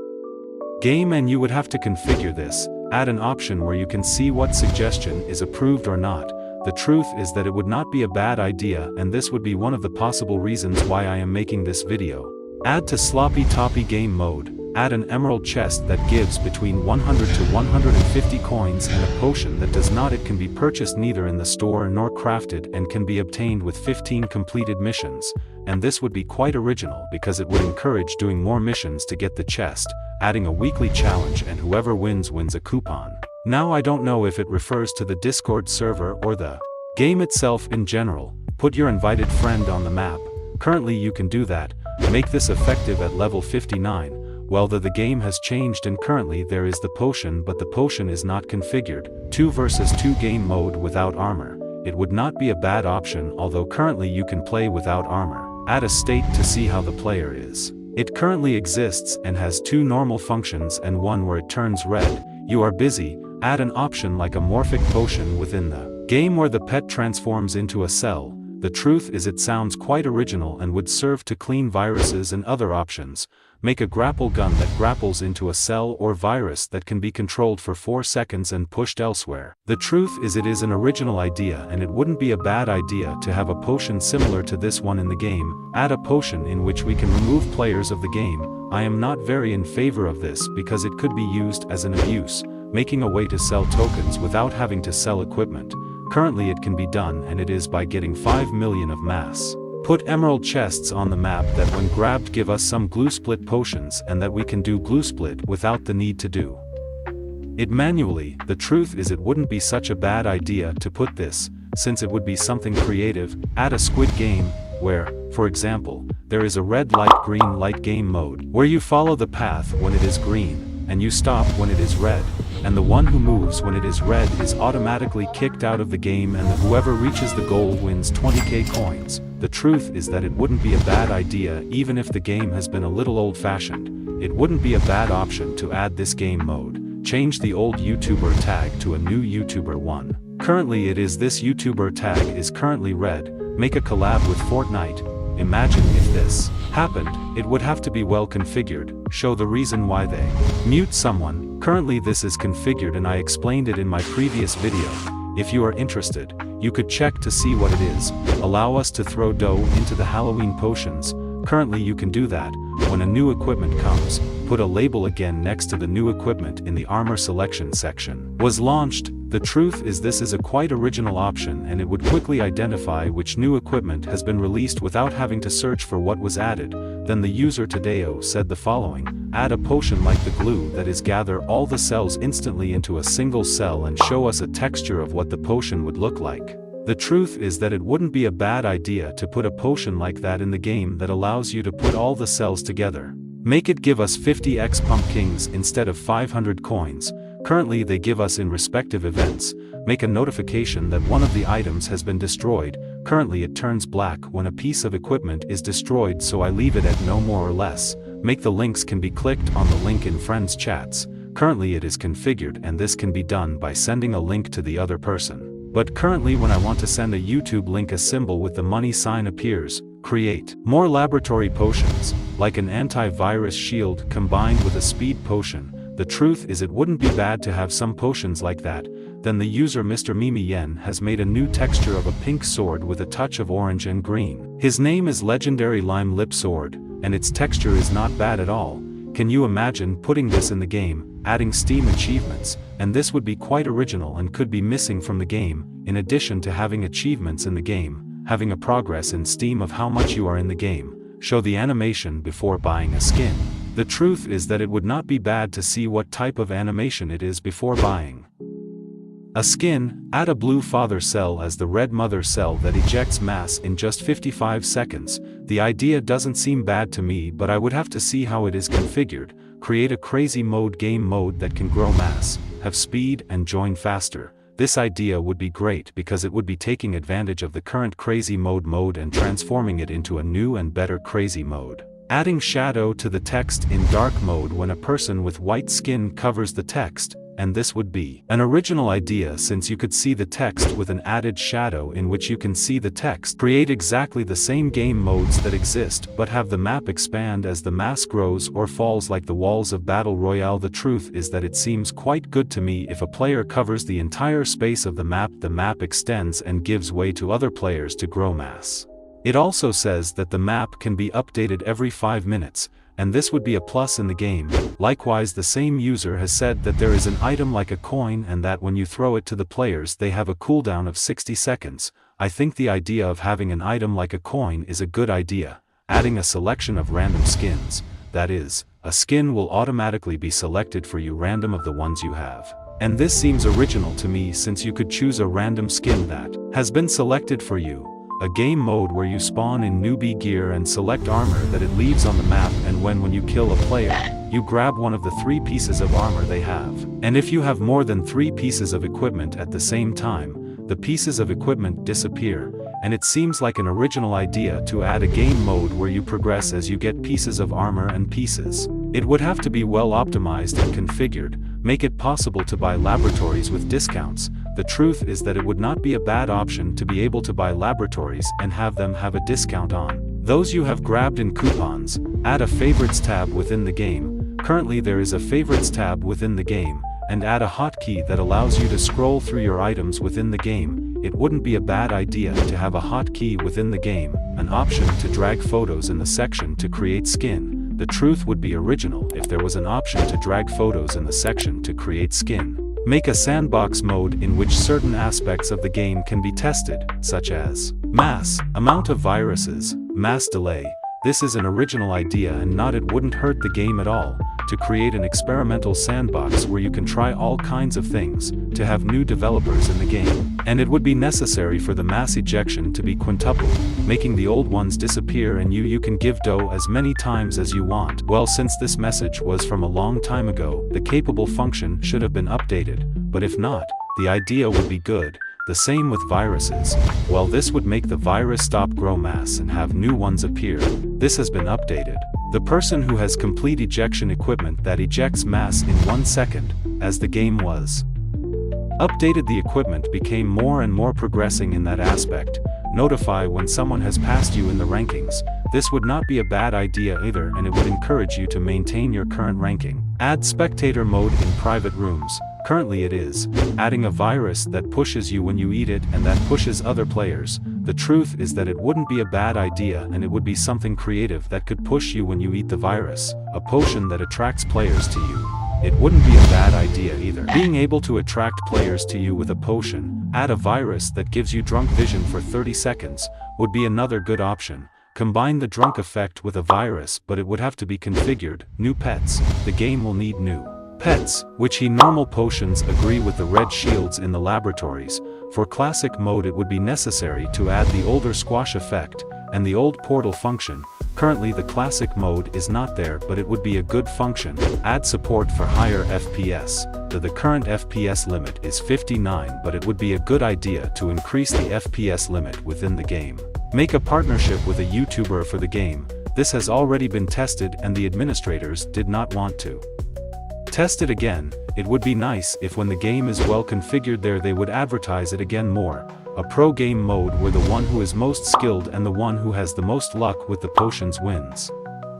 game and you would have to configure this. Add an option where you can see what suggestion is approved or not. The truth is that it would not be a bad idea, and this would be one of the possible reasons why I am making this video. Add to Sloppy Toppy game mode. Add an emerald chest that gives between 100 to 150 coins and a potion that does not. It can be purchased neither in the store nor crafted and can be obtained with 15 completed missions. And this would be quite original because it would encourage doing more missions to get the chest, adding a weekly challenge, and whoever wins a coupon. Now I don't know if it refers to the Discord server or the game itself in general. Put your invited friend on the map. Currently you can do that. Make this effective at level 59. Well, the game has changed and currently there is the potion, but the potion is not configured. 2 versus 2 game mode without armor. It would not be a bad option, although currently you can play without armor. Add a state to see how the player is. It currently exists and has 2 normal functions and 1 where it turns red. You are busy. Add an option like a morphic potion within the game where the pet transforms into a cell. The truth is it sounds quite original and would serve to clean viruses and other options. Make a grapple gun that grapples into a cell or virus that can be controlled for 4 seconds and pushed elsewhere. The truth is it is an original idea and it wouldn't be a bad idea to have a potion similar to this one in the game. Add a potion in which we can remove players of the game. I am not very in favor of this because it could be used as an abuse, making a way to sell tokens without having to sell equipment. Currently it can be done, and it is by getting 5 million of mass. Put emerald chests on the map that when grabbed give us some glue split potions and that we can do glue split without the need to do it manually. The truth is it wouldn't be such a bad idea to put this, since it would be something creative. Add a squid game, where, for example, there is a red light green light game mode, where you follow the path when it is green, and you stop when it is red. And the one who moves when it is red is automatically kicked out of the game, and whoever reaches the goal wins 20k coins. The truth is that it wouldn't be a bad idea even if the game has been a little old-fashioned. It wouldn't be a bad option to add this game mode. Change the old YouTuber tag to a new YouTuber one. Currently it is this YouTuber tag is currently red. Make a collab with Fortnite. Imagine if this happened, it would have to be well configured. Show the reason why they mute someone. Currently this is configured and I explained it in my previous video. If you are interested, you could check to see what it is. Allow us to throw dough into the Halloween potions. Currently you can do that. When a new equipment comes, put a label again next to the new equipment in the armor selection section. Was launched. The truth is this is a quite original option and it would quickly identify which new equipment has been released without having to search for what was added. Then the user Tadeo said the following: add a potion like the glue that is gather all the cells instantly into a single cell and show us a texture of what the potion would look like. The truth is that it wouldn't be a bad idea to put a potion like that in the game that allows you to put all the cells together. Make it give us 50x pumpkins instead of 500 coins. Currently they give us in respective events. Make a notification that one of the items has been destroyed. Currently it turns black when a piece of equipment is destroyed, so I leave it at no more or less. Make the links can be clicked on the link in friends chats. Currently it is configured and this can be done by sending a link to the other person. But currently when I want to send a YouTube link, a symbol with the money sign appears. Create more laboratory potions, like an antivirus shield combined with a speed potion. The truth is it wouldn't be bad to have some potions like that. Then the user Mr. Mimi Yen has made a new texture of a pink sword with a touch of orange and green. His name is Legendary Lime Lip Sword, and its texture is not bad at all. Can you imagine putting this in the game, adding Steam achievements, and this would be quite original and could be missing from the game, in addition to having achievements in the game. having a progress in Steam of how much you are in the game, show the animation before buying a skin. The truth is that it would not be bad to see what type of animation it is before buying a skin. Add a blue father cell as the red mother cell that ejects mass in just 55 seconds. The idea doesn't seem bad to me, but I would have to see how it is configured. Create a crazy mode game mode that can grow mass, have speed and join faster. This idea would be great because it would be taking advantage of the current crazy mode and transforming it into a new and better crazy mode. Adding shadow to the text in dark mode when a person with white skin covers the text, and this would be an original idea since you could see the text with an added shadow in which you can see the text. Create exactly the same game modes that exist but have the map expand as the mass grows or falls like the walls of Battle Royale. The truth is that it seems quite good to me if a player covers the entire space of the map extends and gives way to other players to grow mass. It also says that the map can be updated every 5 minutes, and this would be a plus in the game. Likewise, the same user has said that there is an item like a coin and that when you throw it to the players they have a cooldown of 60 seconds. I think the idea of having an item like a coin is a good idea. Adding a selection of random skins, that is, a skin will automatically be selected for you random of the ones you have. And this seems original to me since you could choose a random skin that has been selected for you. A game mode where you spawn in newbie gear and select armor that it leaves on the map, and when you kill a player, you grab one of the 3 pieces of armor they have. And if you have more than 3 pieces of equipment at the same time, the pieces of equipment disappear, and it seems like an original idea to add a game mode where you progress as you get pieces of armor and pieces. It would have to be well optimized and configured, make it possible to buy laboratories with discounts. The truth is that it would not be a bad option to be able to buy laboratories and have them have a discount on those you have grabbed in coupons. Add a favorites tab within the game. Currently there is a favorites tab within the game, and add a hotkey that allows you to scroll through your items within the game. It wouldn't be a bad idea to have a hotkey within the game, an option to drag photos in the section to create skin. The truth would be original if there was an option to drag photos in the section to create skin. Make a sandbox mode in which certain aspects of the game can be tested, such as mass, amount of viruses, mass delay. This is an original idea and it wouldn't hurt the game at all, to create an experimental sandbox where you can try all kinds of things, to have new developers in the game. And it would be necessary for the mass ejection to be quintupled, making the old ones disappear, and you can give dough as many times as you want. Well, since this message was from a long time ago, the capable function should have been updated, but if not, the idea would be good. The same with viruses. Well, this would make the virus stop grow mass and have new ones appear. This has been updated. The person who has complete ejection equipment that ejects mass in 1 second, as the game was updated, the equipment became more and more progressing in that aspect. Notify when someone has passed you in the rankings. This would not be a bad idea either, and it would encourage you to maintain your current ranking. Add spectator mode in private rooms. Currently it is adding a virus that pushes you when you eat it and that pushes other players. The truth is that it wouldn't be a bad idea, and it would be something creative that could push you when you eat the virus. A potion that attracts players to you. It wouldn't be a bad idea either. Being able to attract players to you with a potion. Add a virus that gives you drunk vision for 30 seconds, would be another good option. Combine the drunk effect with a virus, but it would have to be configured. New pets. The game will need new pets, which normal potions agree with the red shields in the laboratories. For classic mode it would be necessary to add the older squash effect, and the old portal function. Currently the classic mode is not there, but it would be a good function. Add support for higher FPS. The current FPS limit is 59, but it would be a good idea to increase the FPS limit within the game. Make a partnership with a YouTuber for the game. This has already been tested and the administrators did not want to test it again. It would be nice if when the game is well configured there they would advertise it again more. A pro game mode where the one who is most skilled and the one who has the most luck with the potions wins.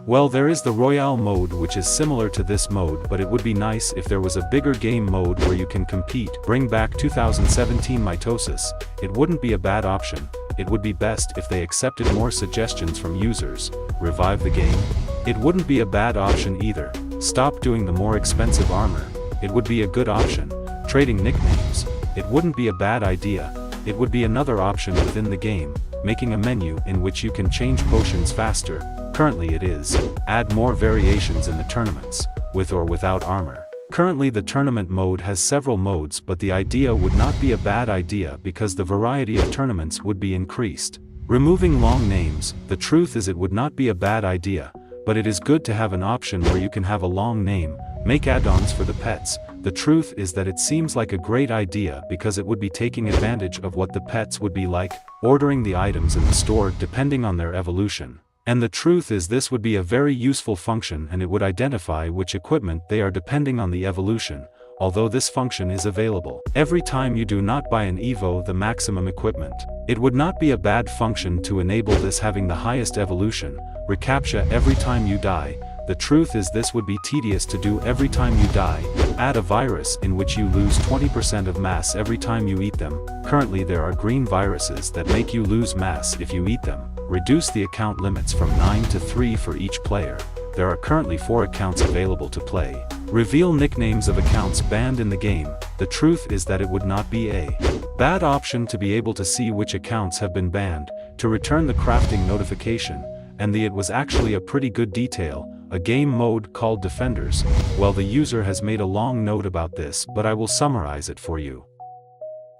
Well, there is the Royale mode, which is similar to this mode, but it would be nice if there was a bigger game mode where you can compete. Bring back 2017 Mitosis. It wouldn't be a bad option. It would be best if they accepted more suggestions from users. Revive the game. It wouldn't be a bad option either. Stop doing the more expensive armor. It would be a good option. Trading nicknames. It wouldn't be a bad idea. It would be another option within the game. making a menu in which you can change potions faster. Currently it is, add more variations in the tournaments, with or without armor. Currently the tournament mode has several modes, but the idea would not be a bad idea because the variety of tournaments would be increased. Removing long names, the truth is it would not be a bad idea, but it is good to have an option where you can have a long name, make add-ons for the pets. The truth is that it seems like a great idea because it would be taking advantage of what the pets would be like, ordering the items in the store depending on their evolution. And the truth is this would be a very useful function and it would identify which equipment they are depending on the evolution, although this function is available every time you do not buy an Evo the maximum equipment. It would not be a bad function to enable this having the highest evolution, recaptcha every time you die. The truth is this would be tedious to do every time you die. Add a virus in which you lose 20% of mass every time you eat them. Currently there are green viruses that make you lose mass if you eat them. Reduce the account limits from 9 to 3 for each player. There are currently 4 accounts available to play. Reveal nicknames of accounts banned in the game. The truth is that it would not be a bad option to be able to see which accounts have been banned, to return the crafting notification, and it was actually a pretty good detail. A game mode called Defenders. Well, the user has made a long note about this, but I will summarize it for you.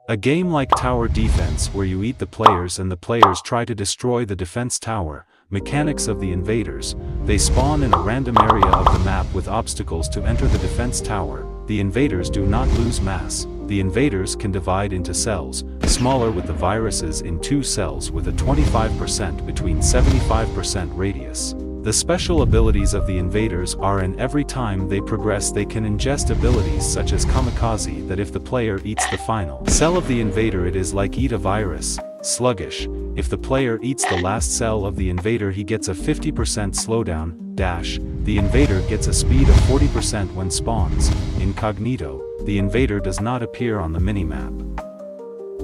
A game like Tower Defense where you eat the players and the players try to destroy the defense tower. Mechanics of the invaders. They spawn in a random area of the map with obstacles to enter the defense tower. The invaders do not lose mass. The invaders can divide into cells, smaller with the viruses in 2 cells with a 25% between 75% radius. The special abilities of the invaders are in every time they progress they can ingest abilities such as Kamikaze that if the player eats the final cell of the invader it is like eat a virus. Sluggish. If the player eats the last cell of the invader he gets a 50% slowdown. Dash. The invader gets a speed of 40% when spawns. Incognito. The invader does not appear on the minimap.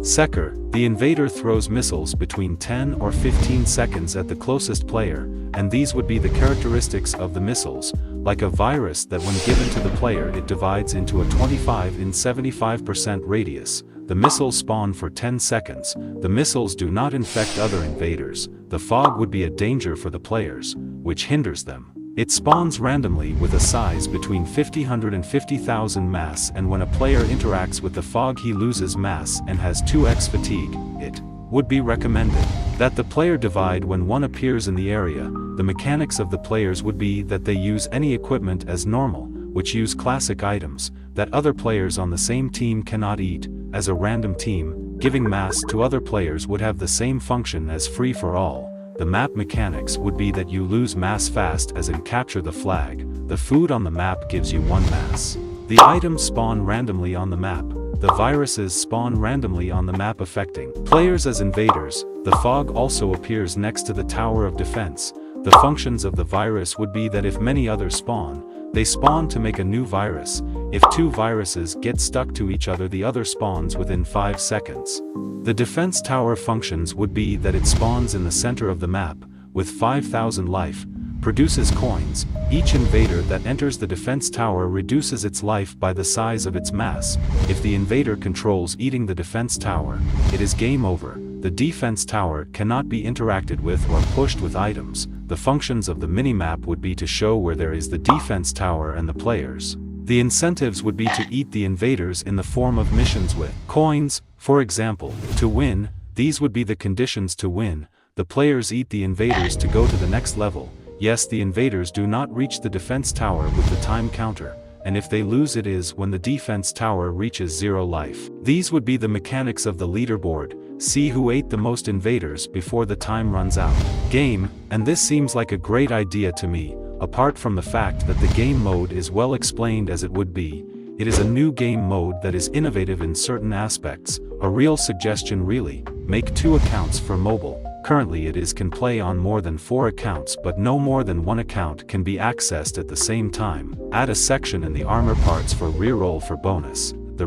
Seeker. The invader throws missiles between 10 or 15 seconds at the closest player, and these would be the characteristics of the missiles, like a virus that when given to the player it divides into a 25 in 75% radius. The missiles spawn for 10 seconds. The missiles do not infect other invaders. The fog would be a danger for the players, which hinders them. It spawns randomly with a size between 50,000 and 50,000 mass, and when a player interacts with the fog he loses mass and has 2x fatigue. It would be recommended that the player divide when one appears in the area. The mechanics of the players would be that they use any equipment as normal, which use classic items, that other players on the same team cannot eat. As a random team, giving mass to other players would have the same function as free for all. The map mechanics would be that you lose mass fast as in capture the flag. The food on the map gives you 1 mass. The items spawn randomly on the map. The viruses spawn randomly on the map affecting players as invaders. The fog also appears next to the tower of defense. The functions of the virus would be that if many others spawn, they spawn to make a new virus. If 2 viruses get stuck to each other the other spawns within 5 seconds. The defense tower functions would be that it spawns in the center of the map, with 5,000 life, produces coins. Each invader that enters the defense tower reduces its life by the size of its mass. If the invader controls eating the defense tower, it is game over. The defense tower cannot be interacted with or pushed with items. The functions of the minimap would be to show where there is the defense tower and the players. The incentives would be to eat the invaders in the form of missions with coins, for example. To win, these would be the conditions to win. The players eat the invaders to go to the next level. Yes, the invaders do not reach the defense tower with the time counter, and if they lose it is when the defense tower reaches 0 life. These would be the mechanics of the leaderboard. See who ate the most invaders before the time runs out. Game, and this seems like a great idea to me. Apart from the fact that the game mode is well explained as it would be, it is a new game mode that is innovative in certain aspects. A real suggestion really, make 2 accounts for mobile. Currently it can play on more than 4 accounts, but no more than 1 account can be accessed at the same time. Add a section in the armor parts for reroll for bonus. The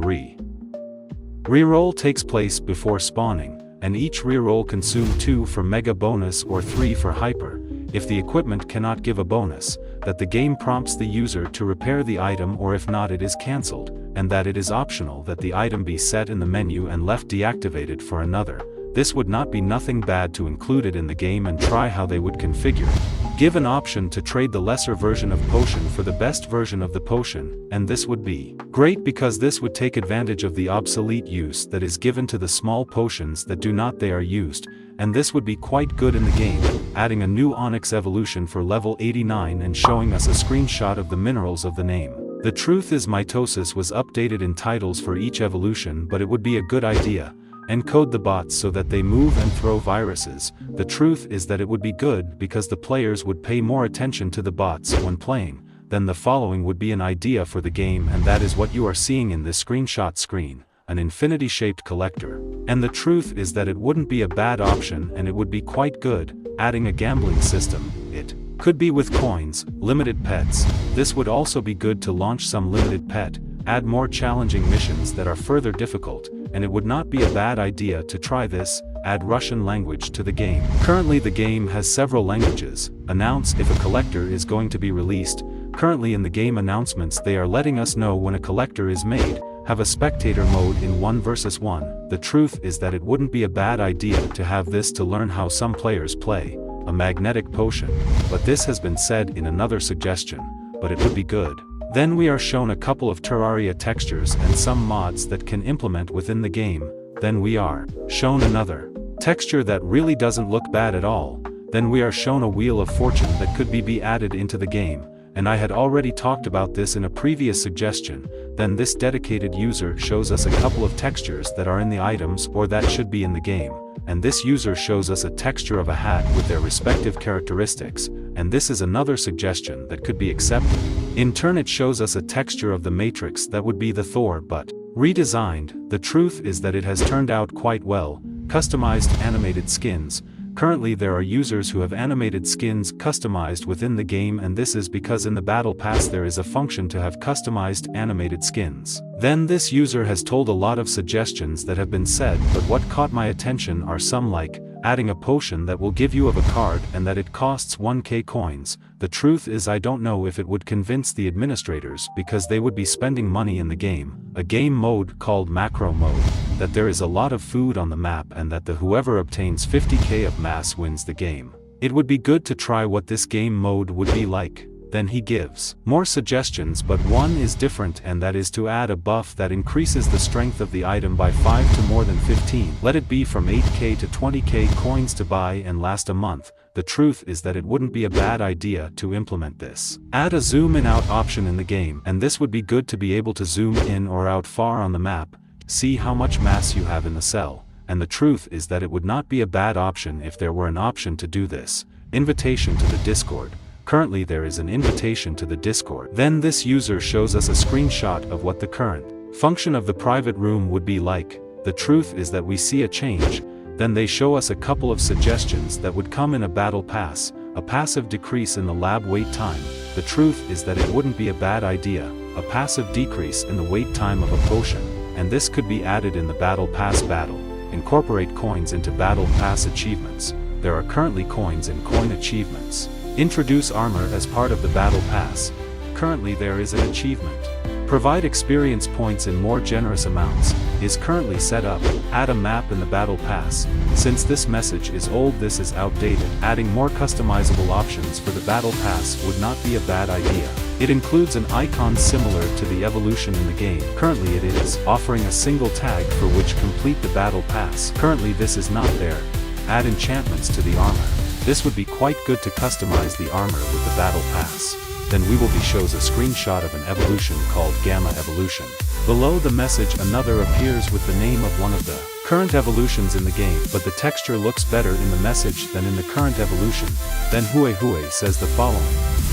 reroll takes place before spawning, and each reroll consumes 2 for mega bonus or 3 for hyper. If the equipment cannot give a bonus, that the game prompts the user to repair the item, or if not it is cancelled, and that it is optional that the item be set in the menu and left deactivated for another. this would not be nothing bad to include it in the game and try how they would configure. Give an option to trade the lesser version of potion for the best version of the potion, and this would be great because this would take advantage of the obsolete use that is given to the small potions that do not they are used, and this would be quite good in the game, adding a new Onyx evolution for level 89 and showing us a screenshot of the minerals of the name. The truth is Mitosis was updated in titles for each evolution, but it would be a good idea. Encode the bots so that they move and throw viruses. The truth is that it would be good because the players would pay more attention to the bots when playing. Then the following would be an idea for the game, and that is what you are seeing in this screenshot screen, an infinity-shaped collector. And the truth is that it wouldn't be a bad option and it would be quite good, adding a gambling system. It could be with coins, limited pets. This would also be good to launch some limited pet, add more challenging missions that are further difficult, and it would not be a bad idea to try this, add Russian language to the game. Currently the game has several languages. Announce if a collector is going to be released. Currently in the game announcements they are letting us know when a collector is made. Have a spectator mode in 1 versus 1. The truth is that it wouldn't be a bad idea to have this to learn how some players play. A magnetic potion, but this has been said in another suggestion, but it would be good. Then we are shown a couple of Terraria textures and some mods that can implement within the game. Then we are shown another texture that really doesn't look bad at all. Then we are shown a Wheel of Fortune that could be added into the game, and I had already talked about this in a previous suggestion. Then this dedicated user shows us a couple of textures that are in the items or that should be in the game, and this user shows us a texture of a hat with their respective characteristics, and this is another suggestion that could be accepted. In turn it shows us a texture of the Matrix that would be the Thor but redesigned. The truth is that it has turned out quite well. Customized animated skins. Currently there are users who have animated skins customized within the game, and this is because in the Battle Pass there is a function to have customized animated skins. Then this user has told a lot of suggestions that have been said, but what caught my attention are some like, adding a potion that will give you of a card and that it costs 1k coins. The truth is I don't know if it would convince the administrators because they would be spending money in the game. A game mode called macro mode, that there is a lot of food on the map and that whoever obtains 50k of mass wins the game. It would be good to try what this game mode would be like. Then he gives more suggestions, but one is different, and that is to add a buff that increases the strength of the item by 5 to more than 15. Let it be from 8k to 20k coins to buy and last a month. The truth is that it wouldn't be a bad idea to implement this. Add a zoom in out option in the game, and this would be good to be able to zoom in or out far on the map, see how much mass you have in the cell. And the truth is that it would not be a bad option if there were an option to do this. Invitation to the Discord. Currently there is an invitation to the Discord. Then this user shows us a screenshot of what the current function of the private room would be like. The truth is that we see a change. Then they show us a couple of suggestions that would come in a battle pass, a passive decrease in the lab wait time. The truth is that it wouldn't be a bad idea, a passive decrease in the wait time of a potion, and this could be added in the battle pass battle. Incorporate coins into battle pass achievements. There are currently coins in coin achievements. Introduce armor as part of the battle pass. Currently there is an achievement. Provide experience points in more generous amounts, is currently set up. Add a map in the battle pass. Since this message is old, this is outdated. Adding more customizable options for the battle pass would not be a bad idea. It includes an icon similar to the evolution in the game. Currently it is offering a single tag for which complete the battle pass. Currently this is not there. Add enchantments to the armor. This would be quite good to customize the armor with the battle pass. Then we will be shows a screenshot of an evolution called Gamma Evolution. Below the message another appears with the name of one of the current evolutions in the game, but the texture looks better in the message than in the current evolution. Then Hue says the following,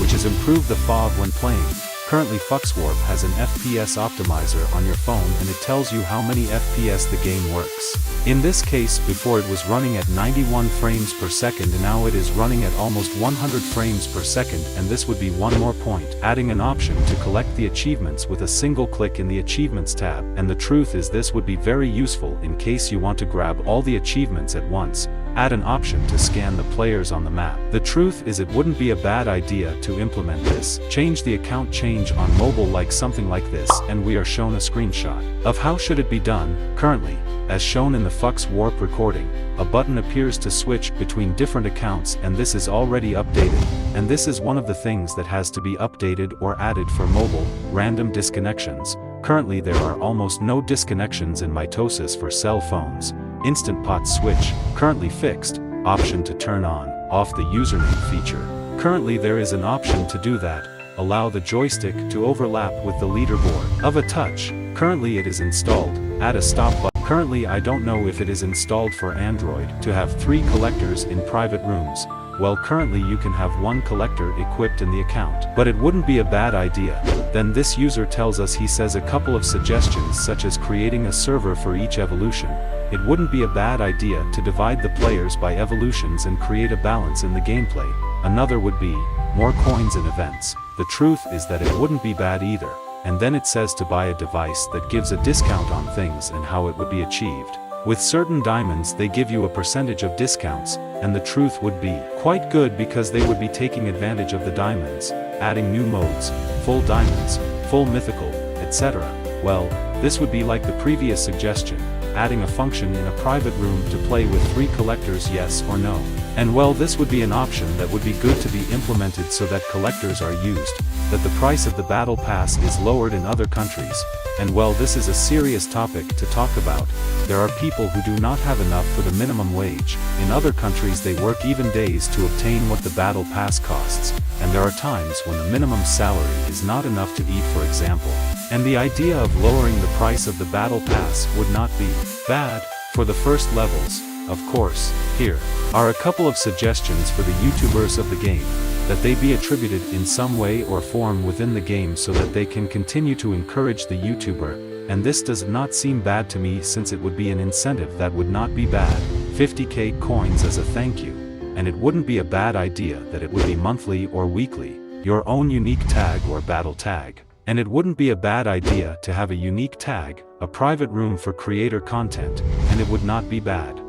which is improve the fog when playing. Currently Fuxwarp has an FPS optimizer on your phone and it tells you how many FPS the game works. In this case before it was running at 91 frames per second and now it is running at almost 100 frames per second, and this would be one more point. Adding an option to collect the achievements with a single click in the achievements tab, and the truth is this would be very useful in case you want to grab all the achievements at once. add an option to scan the players on the map. The truth is it wouldn't be a bad idea to implement this. Change the account change on mobile like something like this, and we are shown a screenshot of how should it be done. Currently, as shown in the Fux Warp recording, a button appears to switch between different accounts, and this is already updated, and this is one of the things that has to be updated or added for mobile. Random disconnections. Currently there are almost no disconnections in Mitosis for cell phones. Instant pot switch, currently fixed. Option to turn on, off the username feature. Currently there is an option to do that. Allow the joystick to overlap with the leaderboard of a touch. Currently it is installed. Add a stop button. Currently I don't know if it is installed for Android to have 3 collectors in private rooms. Well, currently you can have 1 collector equipped in the account, but it wouldn't be a bad idea. Then this user tells us, he says a couple of suggestions such as creating a server for each evolution. It wouldn't be a bad idea to divide the players by evolutions and create a balance in the gameplay. Another would be more coins and events. The truth is that it wouldn't be bad either. And then it says to buy a device that gives a discount on things and how it would be achieved. With certain diamonds they give you a percentage of discounts, and the truth would be quite good because they would be taking advantage of the diamonds, adding new modes, full diamonds, full mythical, etc. Well, this would be like the previous suggestion, adding a function in a private room to play with 3 collectors, yes or no. And well, this would be an option that would be good to be implemented so that collectors are used, that the price of the battle pass is lowered in other countries. And well, this is a serious topic to talk about. There are people who do not have enough for the minimum wage. In other countries they work even days to obtain what the battle pass costs, and there are times when the minimum salary is not enough to eat, for example. And the idea of lowering the price of the battle pass would not be bad for the first levels, of course. Here are a couple of suggestions for the YouTubers of the game, that they be attributed in some way or form within the game so that they can continue to encourage the YouTuber, and this does not seem bad to me since it would be an incentive that would not be bad. 50k coins as a thank you. And it wouldn't be a bad idea that it would be monthly or weekly, your own unique tag or battle tag. And it wouldn't be a bad idea to have a unique tag, a private room for creator content, and it would not be bad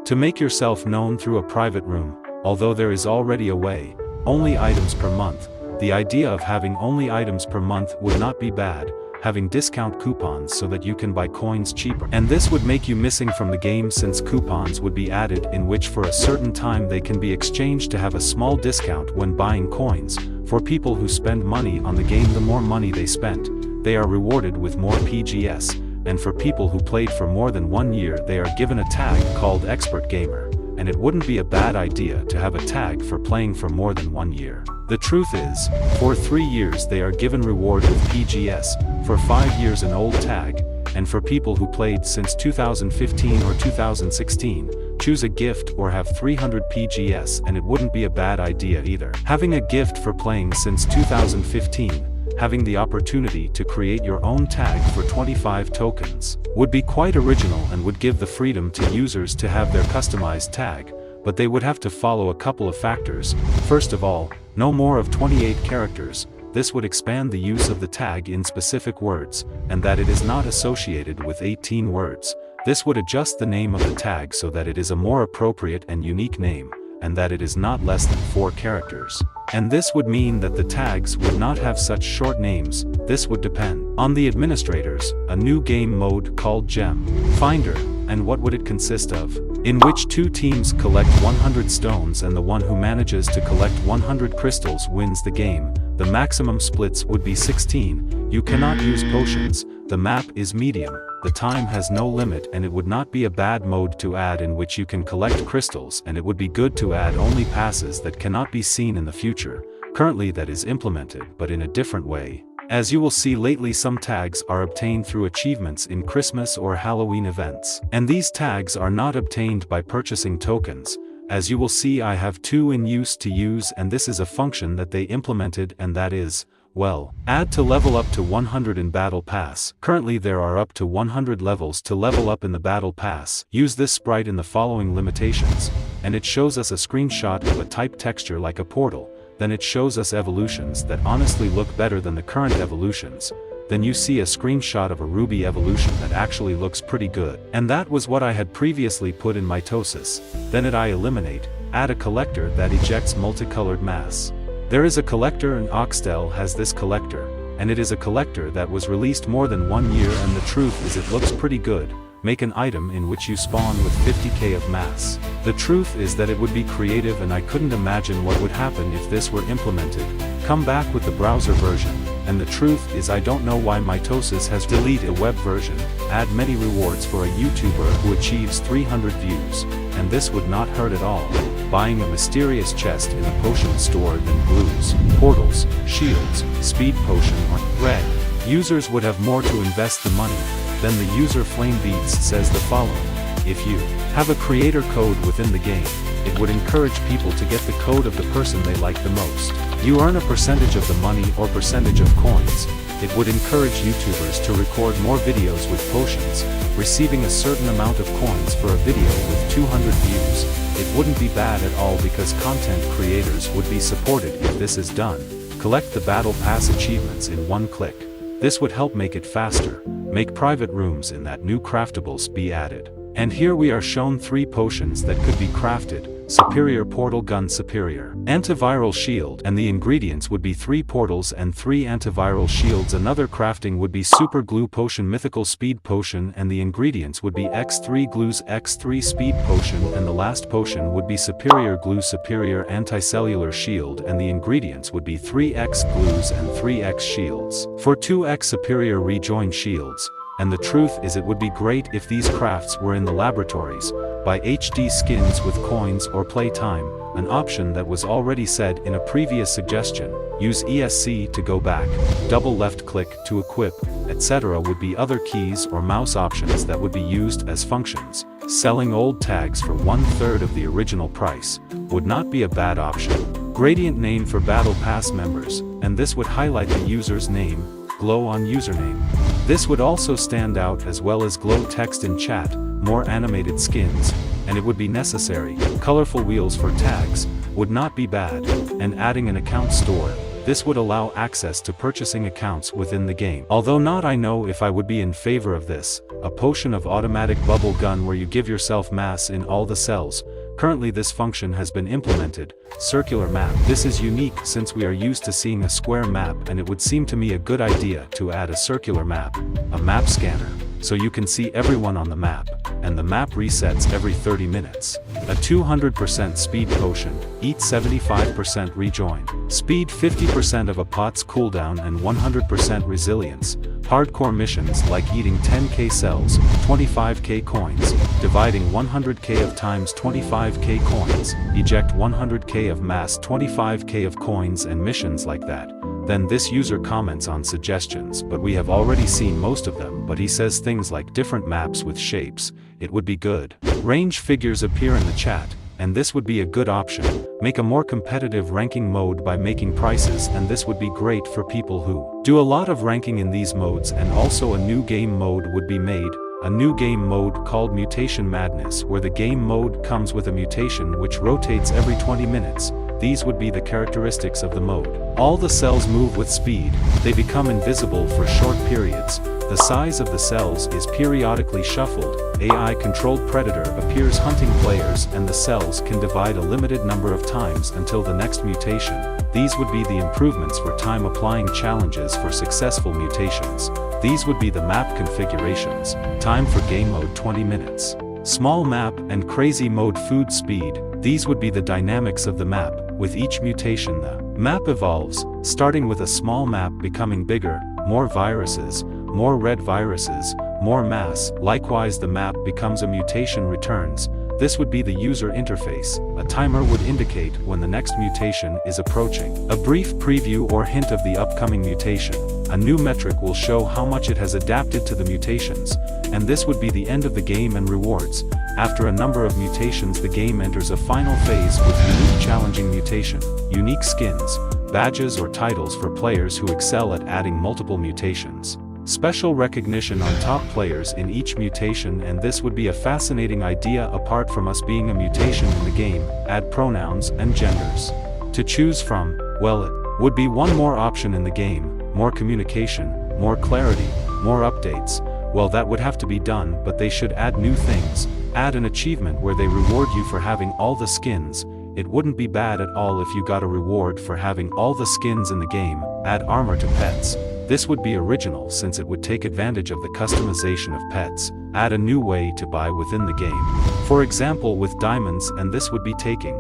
to make yourself known through a private room, although there is already a way. Only items per month. The idea of having only items per month would not be bad, having discount coupons so that you can buy coins cheaper. And this would make you missing from the game since coupons would be added in which for a certain time they can be exchanged to have a small discount when buying coins. For people who spend money on the game, the more money they spent, they are rewarded with more PGS. And for people who played for more than 1 year, they are given a tag called Expert Gamer. And it wouldn't be a bad idea to have a tag for playing for more than 1 year. The truth is, for 3 years they are given reward with PGS, for 5 years an old tag, and for people who played since 2015 or 2016, choose a gift or have 300 PGS, and it wouldn't be a bad idea either. Having a gift for playing since 2015, having the opportunity to create your own tag for 25 tokens, would be quite original and would give the freedom to users to have their customized tag, but they would have to follow a couple of factors. First of all, no more of 28 characters. This would expand the use of the tag in specific words, and that it is not associated with 18 words. This would adjust the name of the tag so that it is a more appropriate and unique name, and that it is not less than 4 characters. And this would mean that the tags would not have such short names. This would depend on the administrators. A new game mode called Gem Finder. And what would it consist of? In which 2 teams collect 100 stones and the one who manages to collect 100 crystals wins the game. The maximum splits would be 16. You cannot use potions. The map is medium. The time has no limit, and it would not be a bad mode to add in which you can collect crystals, and it would be good to add only passes that cannot be seen in the future. Currently that is implemented, but in a different way. As you will see lately, some tags are obtained through achievements in Christmas or Halloween events. And these tags are not obtained by purchasing tokens. As you will see, I have 2 in use to use, and this is a function that they implemented, and that is, well, add to level up to 100 in Battle Pass. Currently there are up to 100 levels to level up in the Battle Pass. Use this sprite in the following limitations. And it shows us a screenshot of a type texture like a portal. Then it shows us evolutions that honestly look better than the current evolutions. then you see a screenshot of a Ruby evolution that actually looks pretty good. And that was what I had previously put in Mitosis. Then I eliminate, add a collector that ejects multicolored mass. There is a collector and Oxtel has this collector, and it is a collector that was released more than 1 year, and the truth is it looks pretty good. Make an item in which you spawn with 50k of mass. The truth is that it would be creative, and I couldn't imagine what would happen if this were implemented. Come back with the browser version, and the truth is I don't know why Mitosis has deleted the web version. Add many rewards for a YouTuber who achieves 300 views, and this would not hurt at all. Buying a mysterious chest in a potion store, then glues, portals, shields, speed potion or red. Users would have more to invest the money. Then the user Flamebeats says the following: if you have a creator code within the game, it would encourage people to get the code of the person they like the most. You earn a percentage of the money or percentage of coins. It would encourage YouTubers to record more videos with potions, receiving a certain amount of coins for a video with 200 views. It wouldn't be bad at all because content creators would be supported if this is done. Collect the Battle Pass achievements in one click. This would help make it faster. Make private rooms in that new craftables be added. And here we are shown 3 potions that could be crafted. Superior Portal Gun, Superior Antiviral Shield, and the ingredients would be 3 portals and 3 antiviral shields. Another crafting would be Super Glue Potion, Mythical Speed Potion, and the ingredients would be X3 Glues, X3 Speed Potion, and the last potion would be Superior Glue, Superior Anticellular Shield, and the ingredients would be 3X Glues and 3X Shields for 2X Superior Rejoin Shields. And the truth is it would be great if these crafts were in the laboratories. Buy HD skins with coins or playtime, an option that was already said in a previous suggestion. Use ESC to go back, double left click to equip, etc. would be other keys or mouse options that would be used as functions. Selling old tags for 1/3 of the original price would not be a bad option. Gradient name for Battle Pass members, and this would highlight the user's name, glow on username. This would also stand out as well as glow text in chat, more animated skins, and it would be necessary. Colorful wheels for tags would not be bad, and adding an account store. This would allow access to purchasing accounts within the game. Although not I know if I would be in favor of this. A potion of automatic bubble gun where you give yourself mass in all the cells. Currently this function has been implemented. Circular map. This is unique since we are used to seeing a square map, and it would seem to me a good idea to add a circular map. A map scanner, so you can see everyone on the map, and the map resets every 30 minutes. A 200% speed potion, eat 75% rejoin. Speed 50% of a pot's cooldown and 100% resilience. Hardcore missions like eating 10k cells, 25k coins, dividing 100k of times 25k coins, eject 100k of mass, 25k of coins, and missions like that. Then this user comments on suggestions, but we have already seen most of them, but he says things like different maps with shapes. It would be good. Range figures appear in the chat, and this would be a good option. Make a more competitive ranking mode by making prices, and this would be great for people who do a lot of ranking in these modes. And also a new game mode would be made. A new game mode called Mutation Madness, where the game mode comes with a mutation which rotates every 20 minutes. These would be the characteristics of the mode. All the cells move with speed, they become invisible for short periods. The size of the cells is periodically shuffled. AI-controlled predator appears hunting players, and the cells can divide a limited number of times until the next mutation. These would be the improvements for time-applying challenges for successful mutations. These would be the map configurations. Time for game mode 20 minutes. Small map and crazy mode food speed. These would be the dynamics of the map. With each mutation the map evolves, starting with a small map becoming bigger, more viruses, more red viruses, more mass. Likewise the map becomes a mutation returns. This would be the user interface. A timer would indicate when the next mutation is approaching. A brief preview or hint of the upcoming mutation. A new metric will show how much it has adapted to the mutations. And this would be the end of the game and rewards. After a number of mutations the game enters a final phase with unique challenging mutation, unique skins, badges or titles for players who excel at adding multiple mutations. Special recognition on top players in each mutation, and this would be a fascinating idea apart from us being a mutation in the game. Add pronouns and genders to choose from. Well, it would be one more option in the game, more communication, more clarity, more updates. Well, that would have to be done, but they should add new things. Add an achievement where they reward you for having all the skins. It wouldn't be bad at all if you got a reward for having all the skins in the game. Add armor to pets. This would be original since it would take advantage of the customization of pets. Add a new way to buy within the game. For example with diamonds, and this would be taking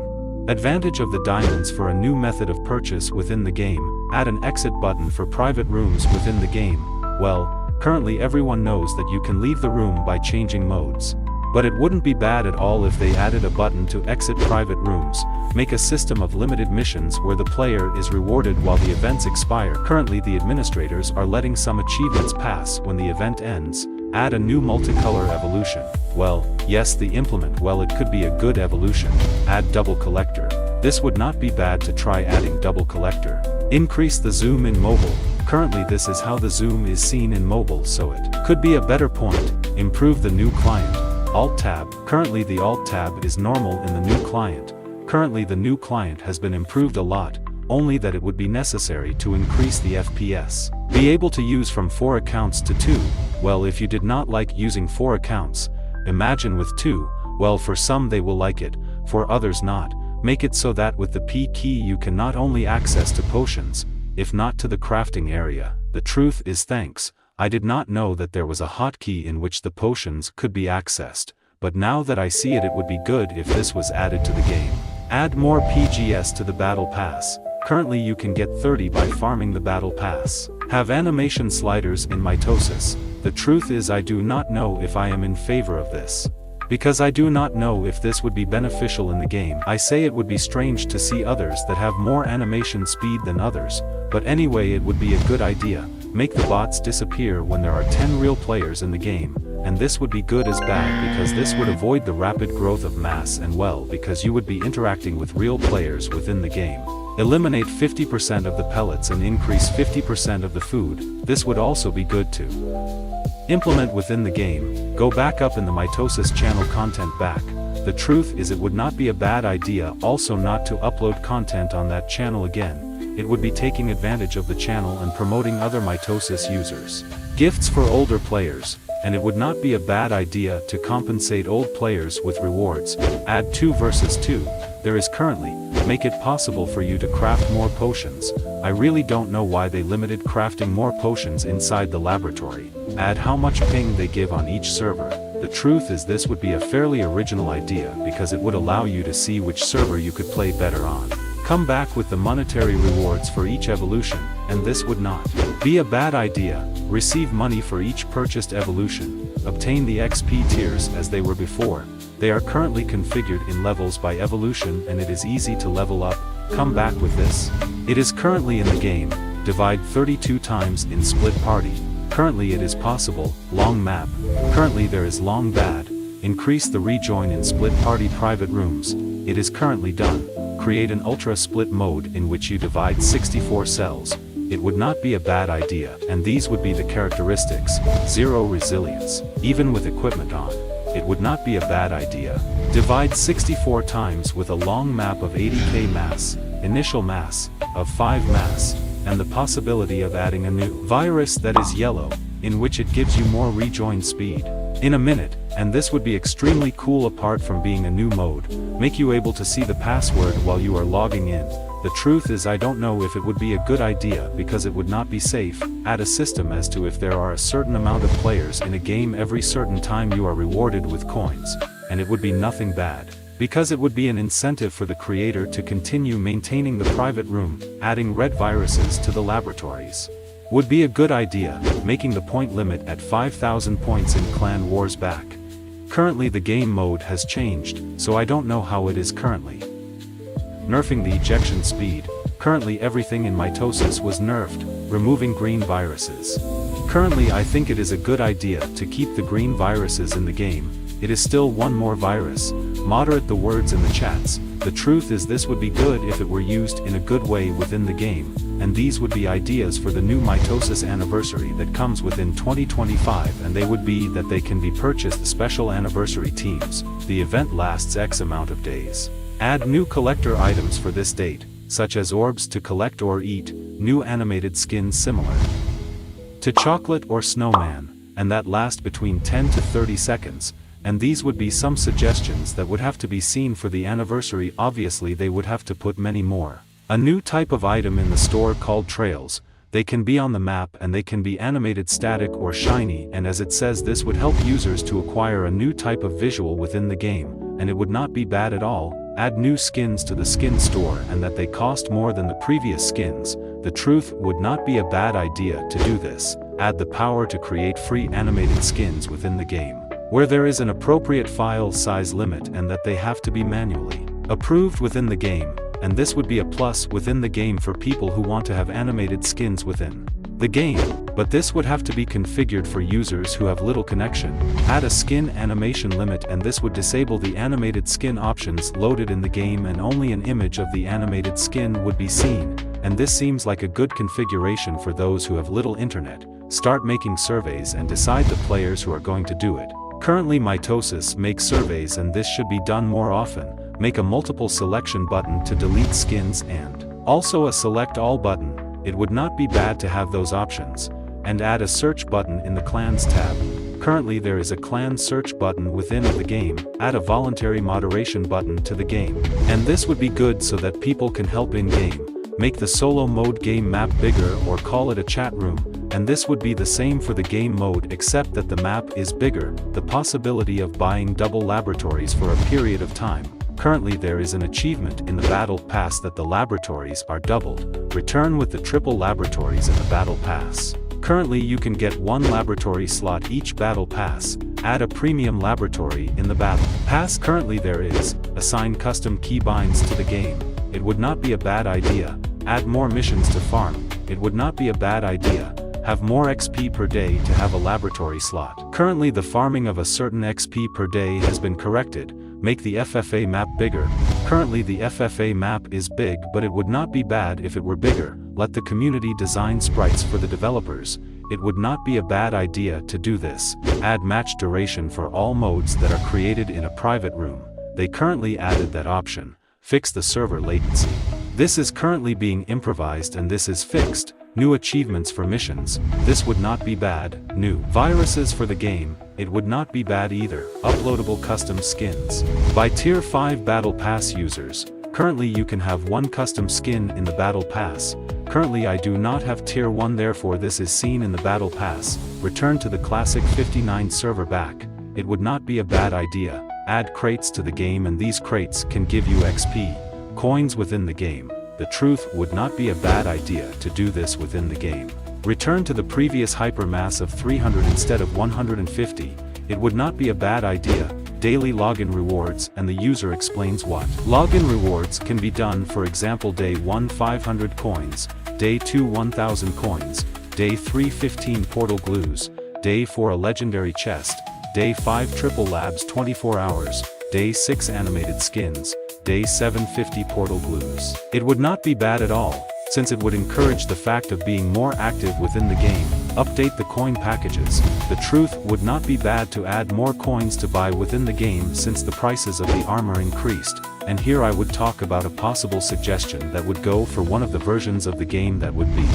advantage of the diamonds for a new method of purchase within the game. Add an exit button for private rooms within the game. Well, currently everyone knows that you can leave the room by changing modes. But it wouldn't be bad at all if they added a button to exit private rooms. Make a system of limited missions where the player is rewarded while the events expire. Currently the administrators are letting some achievements pass when the event ends. Add a new multicolor evolution. Well, yes, the implement, well, it could be a good evolution. Add double collector. This would not be bad to try adding double collector. Increase the zoom in mobile. Currently this is how the zoom is seen in mobile, so it could be a better point. Improve the new client. Alt-tab. Currently the Alt-tab is normal in the new client. Currently the new client has been improved a lot, only that it would be necessary to increase the FPS. Be able to use from 4 accounts to 2. Well, if you did not like using 4 accounts, imagine with 2, well, for some they will like it, for others not. Make it so that with the P key you can not only access to potions, if not to the crafting area. The truth is, thanks, I did not know that there was a hotkey in which the potions could be accessed, but now that I see it, it would be good if this was added to the game. Add more PGS to the Battle Pass. Currently you can get 30 by farming the Battle Pass. Have animation sliders in Mitosis. The truth is, I do not know if I am in favor of this, because I do not know if this would be beneficial in the game. I say it would be strange to see others that have more animation speed than others, but anyway, it would be a good idea. Make the bots disappear when there are 10 real players in the game, and this would be good as bad because this would avoid the rapid growth of mass, and well, because you would be interacting with real players within the game. Eliminate 50% of the pellets and increase 50% of the food. This would also be good to implement within the game. Go back up in the Mitosis channel content back. The truth is, it would not be a bad idea also not to upload content on that channel again. It would be taking advantage of the channel and promoting other Mitosis users. Gifts for older players, and it would not be a bad idea to compensate old players with rewards. Add 2 versus 2. There is currently, make it possible for you to craft more potions. I really don't know why they limited crafting more potions inside the laboratory. Add how much ping they give on each server. The truth is, this would be a fairly original idea because it would allow you to see which server you could play better on. Come back with the monetary rewards for each evolution, and this would not be a bad idea. Receive money for each purchased evolution. Obtain the XP tiers as they were before. They are currently configured in levels by evolution, and it is easy to level up. Come back with this. It is currently in the game. Divide 32 times in split party. Currently it is possible. Long map. Currently there is long bad. Increase the rejoin in split party private rooms. It is currently done. Create an ultra split mode in which you divide 64 cells. It would not be a bad idea, and these would be the characteristics. 0 resilience, even with equipment on. It would not be a bad idea. Divide 64 times with a long map of 80k mass, initial mass of 5 mass, and the possibility of adding a new virus that is yellow, in which it gives you more rejoin speed in a minute, and this would be extremely cool. Apart from being a new mode, make you able to see the password while you are logging in. The truth is, I don't know if it would be a good idea because it would not be safe. Add a system as to if there are a certain amount of players in a game every certain time you are rewarded with coins, and it would be nothing bad, because it would be an incentive for the creator to continue maintaining the private room. Adding red viruses to the laboratories would be a good idea, making the point limit at 5,000 points in Clan Wars back. Currently the game mode has changed, so I don't know how it is currently. Nerfing the ejection speed. Currently everything in Mitosis was nerfed, removing green viruses. Currently I think it is a good idea to keep the green viruses in the game. It is still one more virus. Moderate the words in the chats. The truth is, this would be good if it were used in a good way within the game, and these would be ideas for the new Mitosis anniversary that comes within 2025, and they would be that they can be purchased special anniversary teams. The event lasts X amount of days. Add new collector items for this date, such as orbs to collect or eat, new animated skins similar to to chocolate or snowman, and that last between 10 to 30 seconds, and these would be some suggestions that would have to be seen for the anniversary. Obviously they would have to put many more. A new type of item in the store called trails. They can be on the map and they can be animated static or shiny, and as it says, this would help users to acquire a new type of visual within the game, and it would not be bad at all. Add new skins to the skin store and that they cost more than the previous skins. The truth would not be a bad idea to do this. Add the power to create free animated skins within the game, where there is an appropriate file size limit and that they have to be manually approved within the game, and this would be a plus within the game for people who want to have animated skins within the game, but this would have to be configured for users who have little connection. Add a skin animation limit, and this would disable the animated skin options loaded in the game, and only an image of the animated skin would be seen, and this seems like a good configuration for those who have little internet. Start making surveys and decide the players who are going to do it. Currently Mitosis makes surveys, and this should be done more often. Make a multiple selection button to delete skins and also a select all button. It would not be bad to have those options. And add a search button in the clans tab. Currently there is a clan search button within the game. Add a voluntary moderation button to the game. And this would be good so that people can help in game. Make the solo mode game map bigger or call it a chat room, and this would be the same for the game mode except that the map is bigger. The possibility of buying double laboratories for a period of time. Currently there is an achievement in the battle pass that the laboratories are doubled. Return with the triple laboratories in the battle pass. Currently you can get one laboratory slot each battle pass. Add a premium laboratory in the battle pass. Currently there is, assign custom keybinds to the game. It would not be a bad idea. Add more missions to farm. It would not be a bad idea. Have more XP per day to have a laboratory slot. Currently the farming of a certain XP per day has been corrected. Make the FFA map bigger. Currently the FFA map is big, but it would not be bad if it were bigger. Let the community design sprites for the developers. It would not be a bad idea to do this. Add match duration for all modes that are created in a private room. They currently added that option. Fix the server latency. This is currently being improvised and this is fixed. New achievements for missions. This would not be bad. New viruses for the game. It would not be bad either. Uploadable custom skins. By tier 5 battle pass users. Currently you can have one custom skin in the battle pass. Currently I do not have tier 1, therefore this is seen in the battle pass. Return to the classic 59 server back. It would not be a bad idea. Add crates to the game, and these crates can give you XP coins within the game. The truth would not be a bad idea to do this within the game. Return to the previous hypermass of 300 instead of 150. It would not be a bad idea. Daily login rewards, and the user explains what. Login rewards can be done, for example day 1 500 coins, day 2 1000 coins, day 3 15 portal glues, day 4 a legendary chest, day 5 triple labs 24 hours, day 6 animated skins, day 7 50 portal glues. It would not be bad at all, since it would encourage the fact of being more active within the game. Update the coin packages. The truth would not be bad to add more coins to buy within the game since the prices of the armor increased. And here I would talk about a possible suggestion that would go for one of the versions of the game, that would be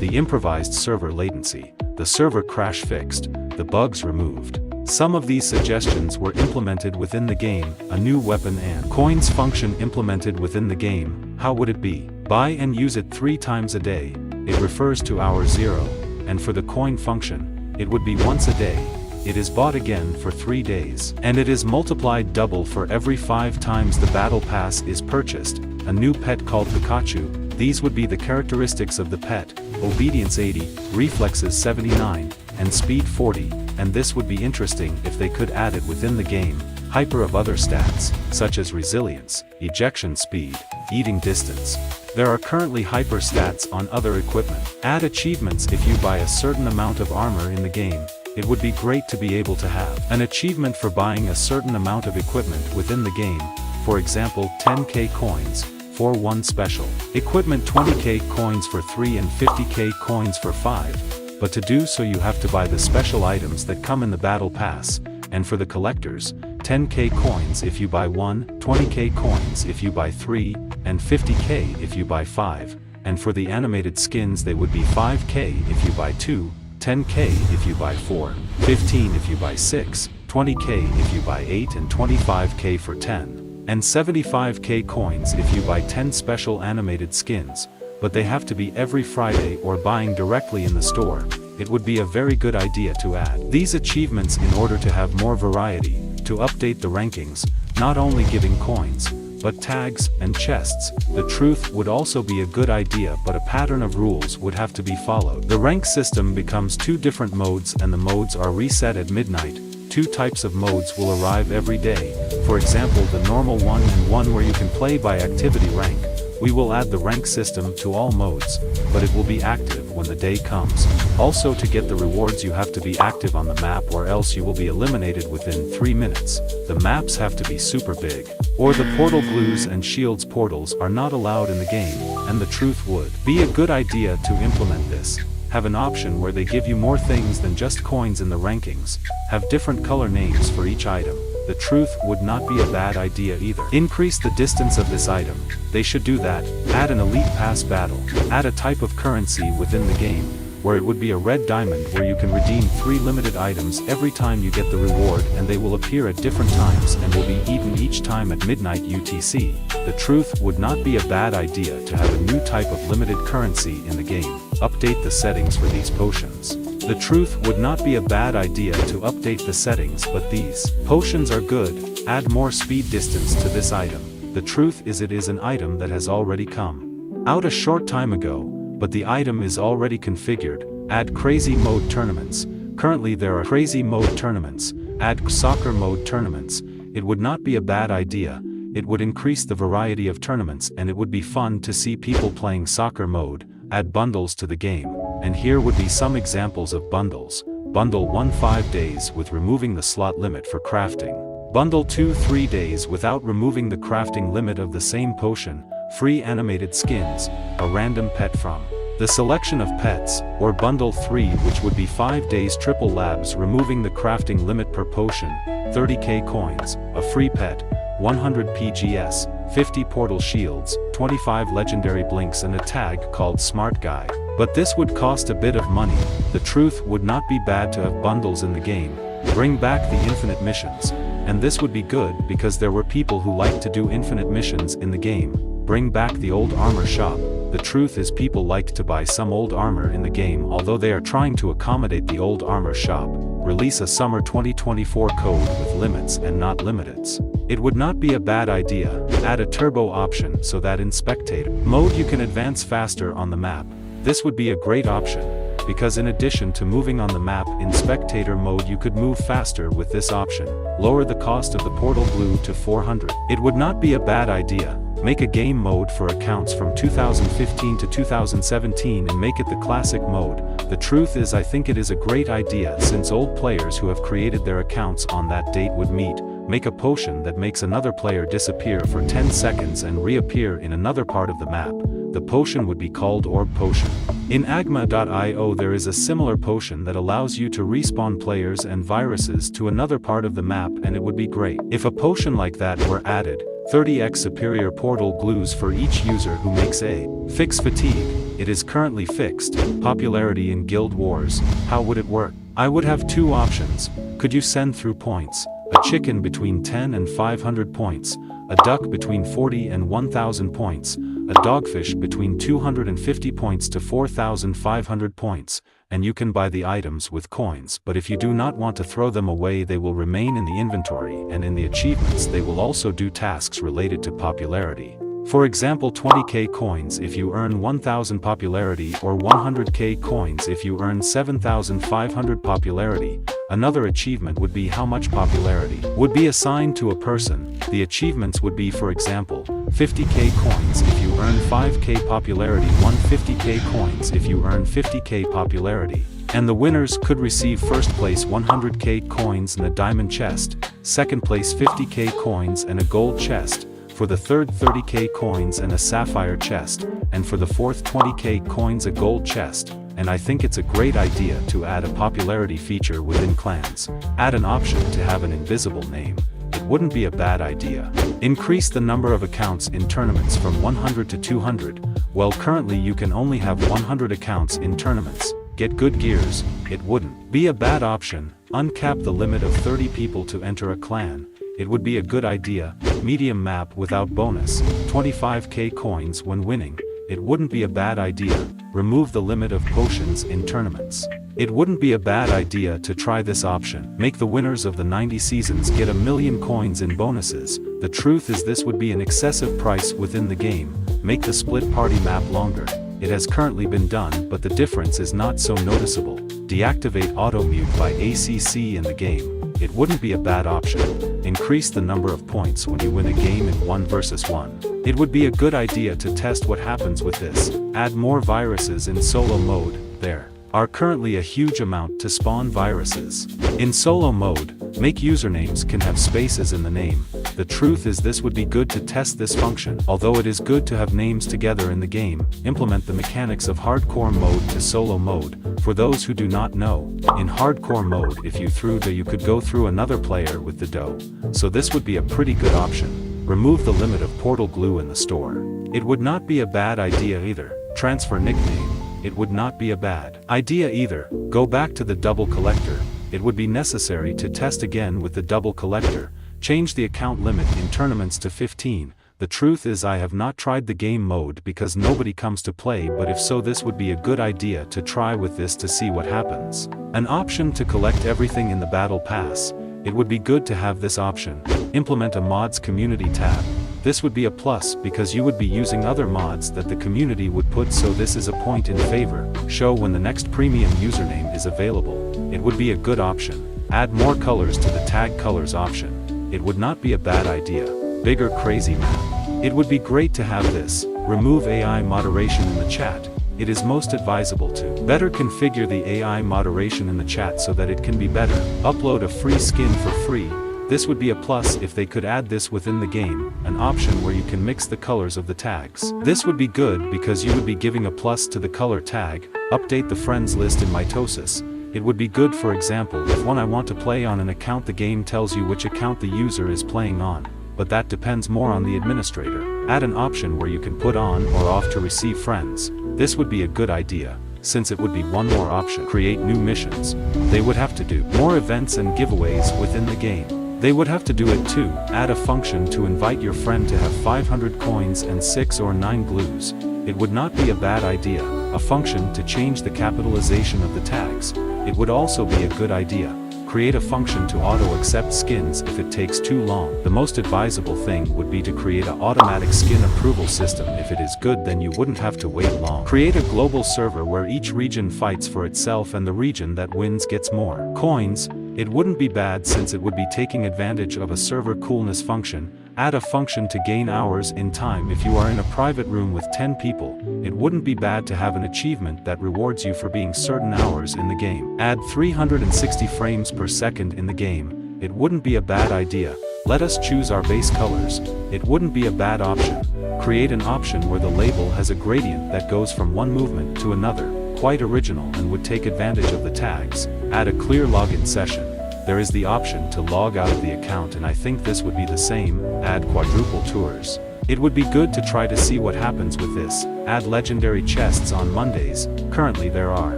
the improvised server latency. The server crash fixed, the bugs removed. Some of these suggestions were implemented within the game. A new weapon and coins function implemented within the game. How would it be? Buy and use it 3 times a day. It refers to hour 0. And for the coin function, it would be once a day. It is bought again for 3 days. And it is multiplied double for every 5 times the battle pass is purchased. A new pet called Pikachu. These would be the characteristics of the pet. Obedience 80, reflexes 79, and speed 40. And this would be interesting if they could add it within the game. Hyper of other stats, such as resilience, ejection speed, eating distance. There are currently hyper stats on other equipment. Add achievements if you buy a certain amount of armor in the game. It would be great to be able to have an achievement for buying a certain amount of equipment within the game. For example, 10k coins for 1 special equipment, 20k coins for 3, and 50k coins for 5. But to do so you have to buy the special items that come in the battle pass. And for the collectors, 10k coins if you buy 1, 20k coins if you buy 3, and 50k if you buy 5. And for the animated skins they would be 5k if you buy 2, 10k if you buy 4, 15 if you buy 6, 20k if you buy 8 and 25k for 10, and 75k coins if you buy 10 special animated skins, but they have to be every Friday or buying directly in the store. It would be a very good idea to add these achievements in order to have more variety, to update the rankings, not only giving coins, but tags and chests. The truth would also be a good idea, but a pattern of rules would have to be followed. The rank system becomes 2 different modes and the modes are reset at midnight. 2 types of modes will arrive every day, for example the normal one and one where you can play by activity rank. We will add the rank system to all modes, but it will be active when the day comes. Also, to get the rewards you have to be active on the map or else you will be eliminated within 3 minutes. The maps have to be super big, or the portal glues and shields portals are not allowed in the game, and the truth would be a good idea to implement this. Have an option where they give you more things than just coins in the rankings. Have different color names for each item. The truth would not be a bad idea either. Increase the distance of this item. They should do that. Add an elite pass battle. Add a type of currency within the game, where it would be a red diamond where you can redeem 3 limited items every time you get the reward, and they will appear at different times and will be eaten each time at midnight UTC. The truth would not be a bad idea to have a new type of limited currency in the game. Update the settings for these potions. The truth would not be a bad idea to update the settings, but these potions are good. Add more speed distance to this item. The truth is it is an item that has already come out a short time ago, but the item is already configured. Add crazy mode tournaments. Currently there are crazy mode tournaments. Add soccer mode tournaments. It would not be a bad idea. It would increase the variety of tournaments and it would be fun to see people playing soccer mode. Add bundles to the game. And here would be some examples of bundles. Bundle 1 5 days with removing the slot limit for crafting. Bundle 2 3 days without removing the crafting limit of the same potion. Free animated skins, a random pet from the selection of pets, or bundle 3 which would be 5 days triple labs removing the crafting limit per potion, 30k coins, a free pet, 100 PGS, 50 portal shields, 25 legendary blinks and a tag called Smart Guy. But this would cost a bit of money. The truth would not be bad to have bundles in the game. Bring back the infinite missions. And this would be good because there were people who liked to do infinite missions in the game. Bring back the old armor shop. The truth is people liked to buy some old armor in the game, although they are trying to accommodate the old armor shop. Release a summer 2024 code with limits and not limiteds. It would not be a bad idea. Add a turbo option so that in spectator mode you can advance faster on the map. This would be a great option, because in addition to moving on the map in spectator mode you could move faster with this option. Lower the cost of the portal glue to 400. It would not be a bad idea. Make a game mode for accounts from 2015 to 2017 and make it the classic mode. The truth is I think it is a great idea since old players who have created their accounts on that date would meet. Make a potion that makes another player disappear for 10 seconds and reappear in another part of the map. The potion would be called Orb Potion. In Agma.io there is a similar potion that allows you to respawn players and viruses to another part of the map, and it would be great if a potion like that were added. 30x superior portal glues for each user who makes a fix fatigue. It is currently fixed. Popularity in Guild Wars. How would it work? I would have 2 options. Could you send through points? A chicken between 10 and 500 points. A duck between 40 and 1000 points. A dogfish between 250 points to 4500 points. And you can buy the items with coins, but if you do not want to throw them away they will remain in the inventory, and in the achievements they will also do tasks related to popularity. For example 20k coins if you earn 1000 popularity, or 100k coins if you earn 7500 popularity. Another achievement would be how much popularity would be assigned to a person. The achievements would be, for example, 50k coins if you earn 5k popularity, 150k coins if you earn 50k popularity. And the winners could receive first place 100k coins and a diamond chest, second place 50k coins and a gold chest, for the third 30k coins and a sapphire chest, and for the fourth 20k coins a gold chest. And I think it's a great idea to add a popularity feature within clans. Add an option to have an invisible name. It wouldn't be a bad idea. Increase the number of accounts in tournaments from 100 to 200. Well, currently you can only have 100 accounts in tournaments. get good gears, it wouldn't be a bad option. Uncap the limit of 30 people to enter a clan. It would be a good idea. Medium map without bonus, 25k coins when winning. It wouldn't be a bad idea. Remove the limit of potions in tournaments. It wouldn't be a bad idea to try this option. Make the winners of the 90 seasons get 1,000,000 coins in bonuses. The truth is this would be an excessive price within the game. Make the split party map longer. It has currently been done, but the difference is not so noticeable. Deactivate auto mute by ACC in the game. It wouldn't be a bad option. Increase the number of points when you win a game in 1 versus 1. It would be a good idea to test what happens with this. Add more viruses in solo mode. There are currently a huge amount to spawn viruses. In solo mode, make usernames can have spaces in the name. The truth is this would be good to test this function. Although it is good to have names together in the game, implement the mechanics of hardcore mode to solo mode. For those who do not know, in hardcore mode if you threw dough you could go through another player with the dough. So this would be a pretty good option. Remove the limit of portal glue in the store. It would not be a bad idea either. Transfer nickname. It would not be a bad idea either. Go back to the double collector. It would be necessary to test again with the double collector. Change the account limit in tournaments to 15. The truth is I have not tried the game mode because nobody comes to play, but if so this would be a good idea to try with this to see what happens. An option to collect everything in the battle pass. It would be good to have this option. Implement a mods community tab. This would be a plus because you would be using other mods that the community would put, so this is a point in favor. Show when the next premium username is available. It would be a good option. Add more colors to the tag colors option. It would not be a bad idea. Bigger crazy map. It would be great to have this. Remove AI moderation in the chat. It is most advisable to better configure the AI moderation in the chat so that it can be better. Upload a free skin for free. This would be a plus if they could add this within the game, an option where you can mix the colors of the tags. This would be good because you would be giving a plus to the color tag. Update the friends list in Mitosis. It would be good, for example, if when I want to play on an account the game tells you which account the user is playing on. But that depends more on the administrator. Add an option where you can put on or off to receive friends. This would be a good idea, since it would be one more option. Create new missions. They would have to do more events and giveaways within the game. They would have to do it too. Add a function to invite your friend to have 500 coins and 6 or 9 glues. It would not be a bad idea. A function to change the capitalization of the tags. It would also be a good idea. Create a function to auto-accept skins if it takes too long. The most advisable thing would be to create an automatic skin approval system. If it is good, then you wouldn't have to wait long. Create a global server where each region fights for itself and the region that wins gets more coins. It wouldn't be bad since it would be taking advantage of a server coolness function. Add a function to gain hours in time if you are in a private room with 10 people. It wouldn't be bad to have an achievement that rewards you for being certain hours in the game. Add 360 frames per second in the game. It wouldn't be a bad idea. Let us choose our base colors. It wouldn't be a bad option. Create an option where the label has a gradient that goes from one movement to another. Quite original and would take advantage of the tags. Add a clear login session. There is the option to log out of the account, and I think this would be the same. Add quadruple tours. It would be good to try to see what happens with this. Add legendary chests on Mondays. Currently there are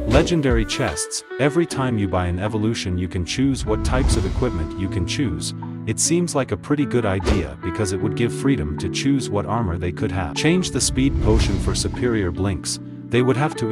legendary chests. Every time you buy an evolution you can choose what types of equipment you can choose. It seems like a pretty good idea because it would give freedom to choose what armor they could have. Change the speed potion for superior blinks. They would have to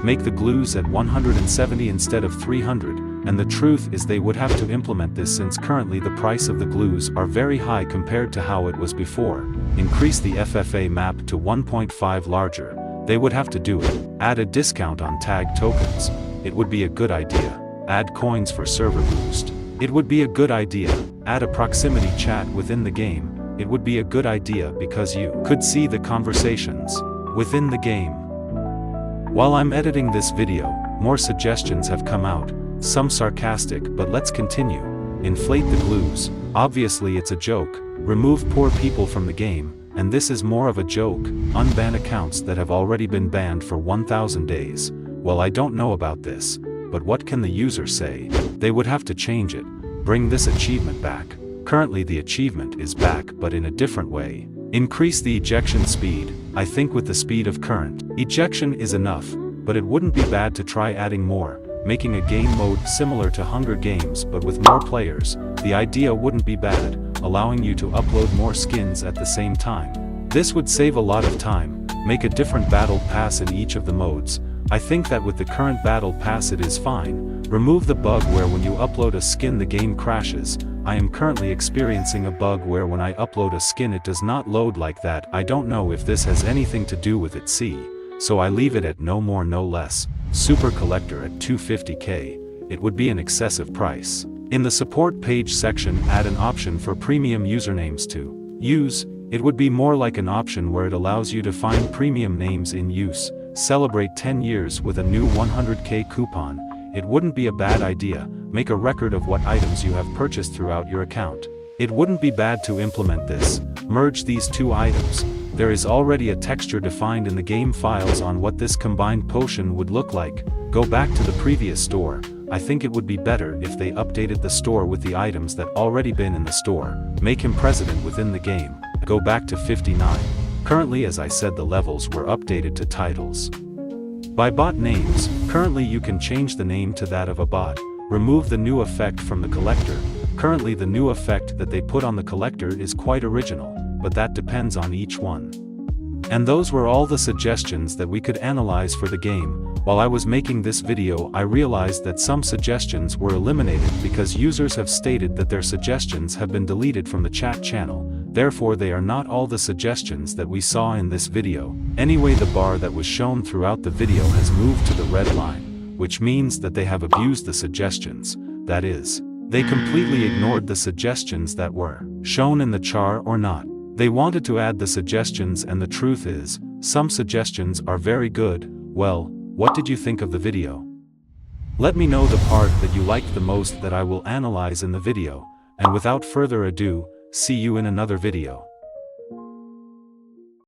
make the glues at 170 instead of 300, and the truth is they would have to implement this since currently the price of the glues are very high compared to how it was before. Increase the FFA map to 1.5 larger. They would have to do it. Add a discount on tag tokens. It would be a good idea. Add coins for server boost. It would be a good idea. Add a proximity chat within the game. It would be a good idea because you could see the conversations within the game. While I'm editing this video, more suggestions have come out, some sarcastic, but let's continue. Inflate the glues. Obviously it's a joke. Remove poor people from the game, and this is more of a joke. Unban accounts that have already been banned for 1000 days. Well, I don't know about this, but what can the user say? They would have to change it. Bring this achievement back. Currently the achievement is back but in a different way. Increase the ejection speed. I think with the speed of current ejection is enough, but it wouldn't be bad to try adding more, making a game mode similar to Hunger Games but with more players. The idea wouldn't be bad, allowing you to upload more skins at the same time. This would save a lot of time, make a different battle pass in each of the modes. I think that with the current battle pass it is fine. Remove the bug where when you upload a skin the game crashes. I am currently experiencing a bug where when I upload a skin it does not load like that. I don't know if this has anything to do with it, so I leave it at no more no less. Super Collector at 250k, it would be an excessive price. In the support page section add an option for premium usernames to use. It would be more like an option where it allows you to find premium names in use. Celebrate 10 years with a new 100k coupon. It wouldn't be a bad idea. Make a record of what items you have purchased throughout your account. It wouldn't be bad to implement this. Merge these two items. There is already a texture defined in the game files on what this combined potion would look like. Go back to the previous store. I think it would be better if they updated the store with the items that already been in the store. Make him president within the game. Go back to 59. Currently, as I said, the levels were updated to titles. By bot names, currently you can change the name to that of a bot. Remove the new effect from the collector. Currently the new effect that they put on the collector is quite original, but that depends on each one. And those were all the suggestions that we could analyze for the game. While I was making this video I realized that some suggestions were eliminated because users have stated that their suggestions have been deleted from the chat channel. Therefore they are not all the suggestions that we saw in this video. Anyway, the bar that was shown throughout the video has moved to the red line, which means that they have abused the suggestions. That is, they completely ignored the suggestions that were shown in the chart or not. They wanted to add the suggestions, and the truth is, some suggestions are very good. Well, what did you think of the video? Let me know the part that you liked the most that I will analyze in the video. And without further ado, see you in another video.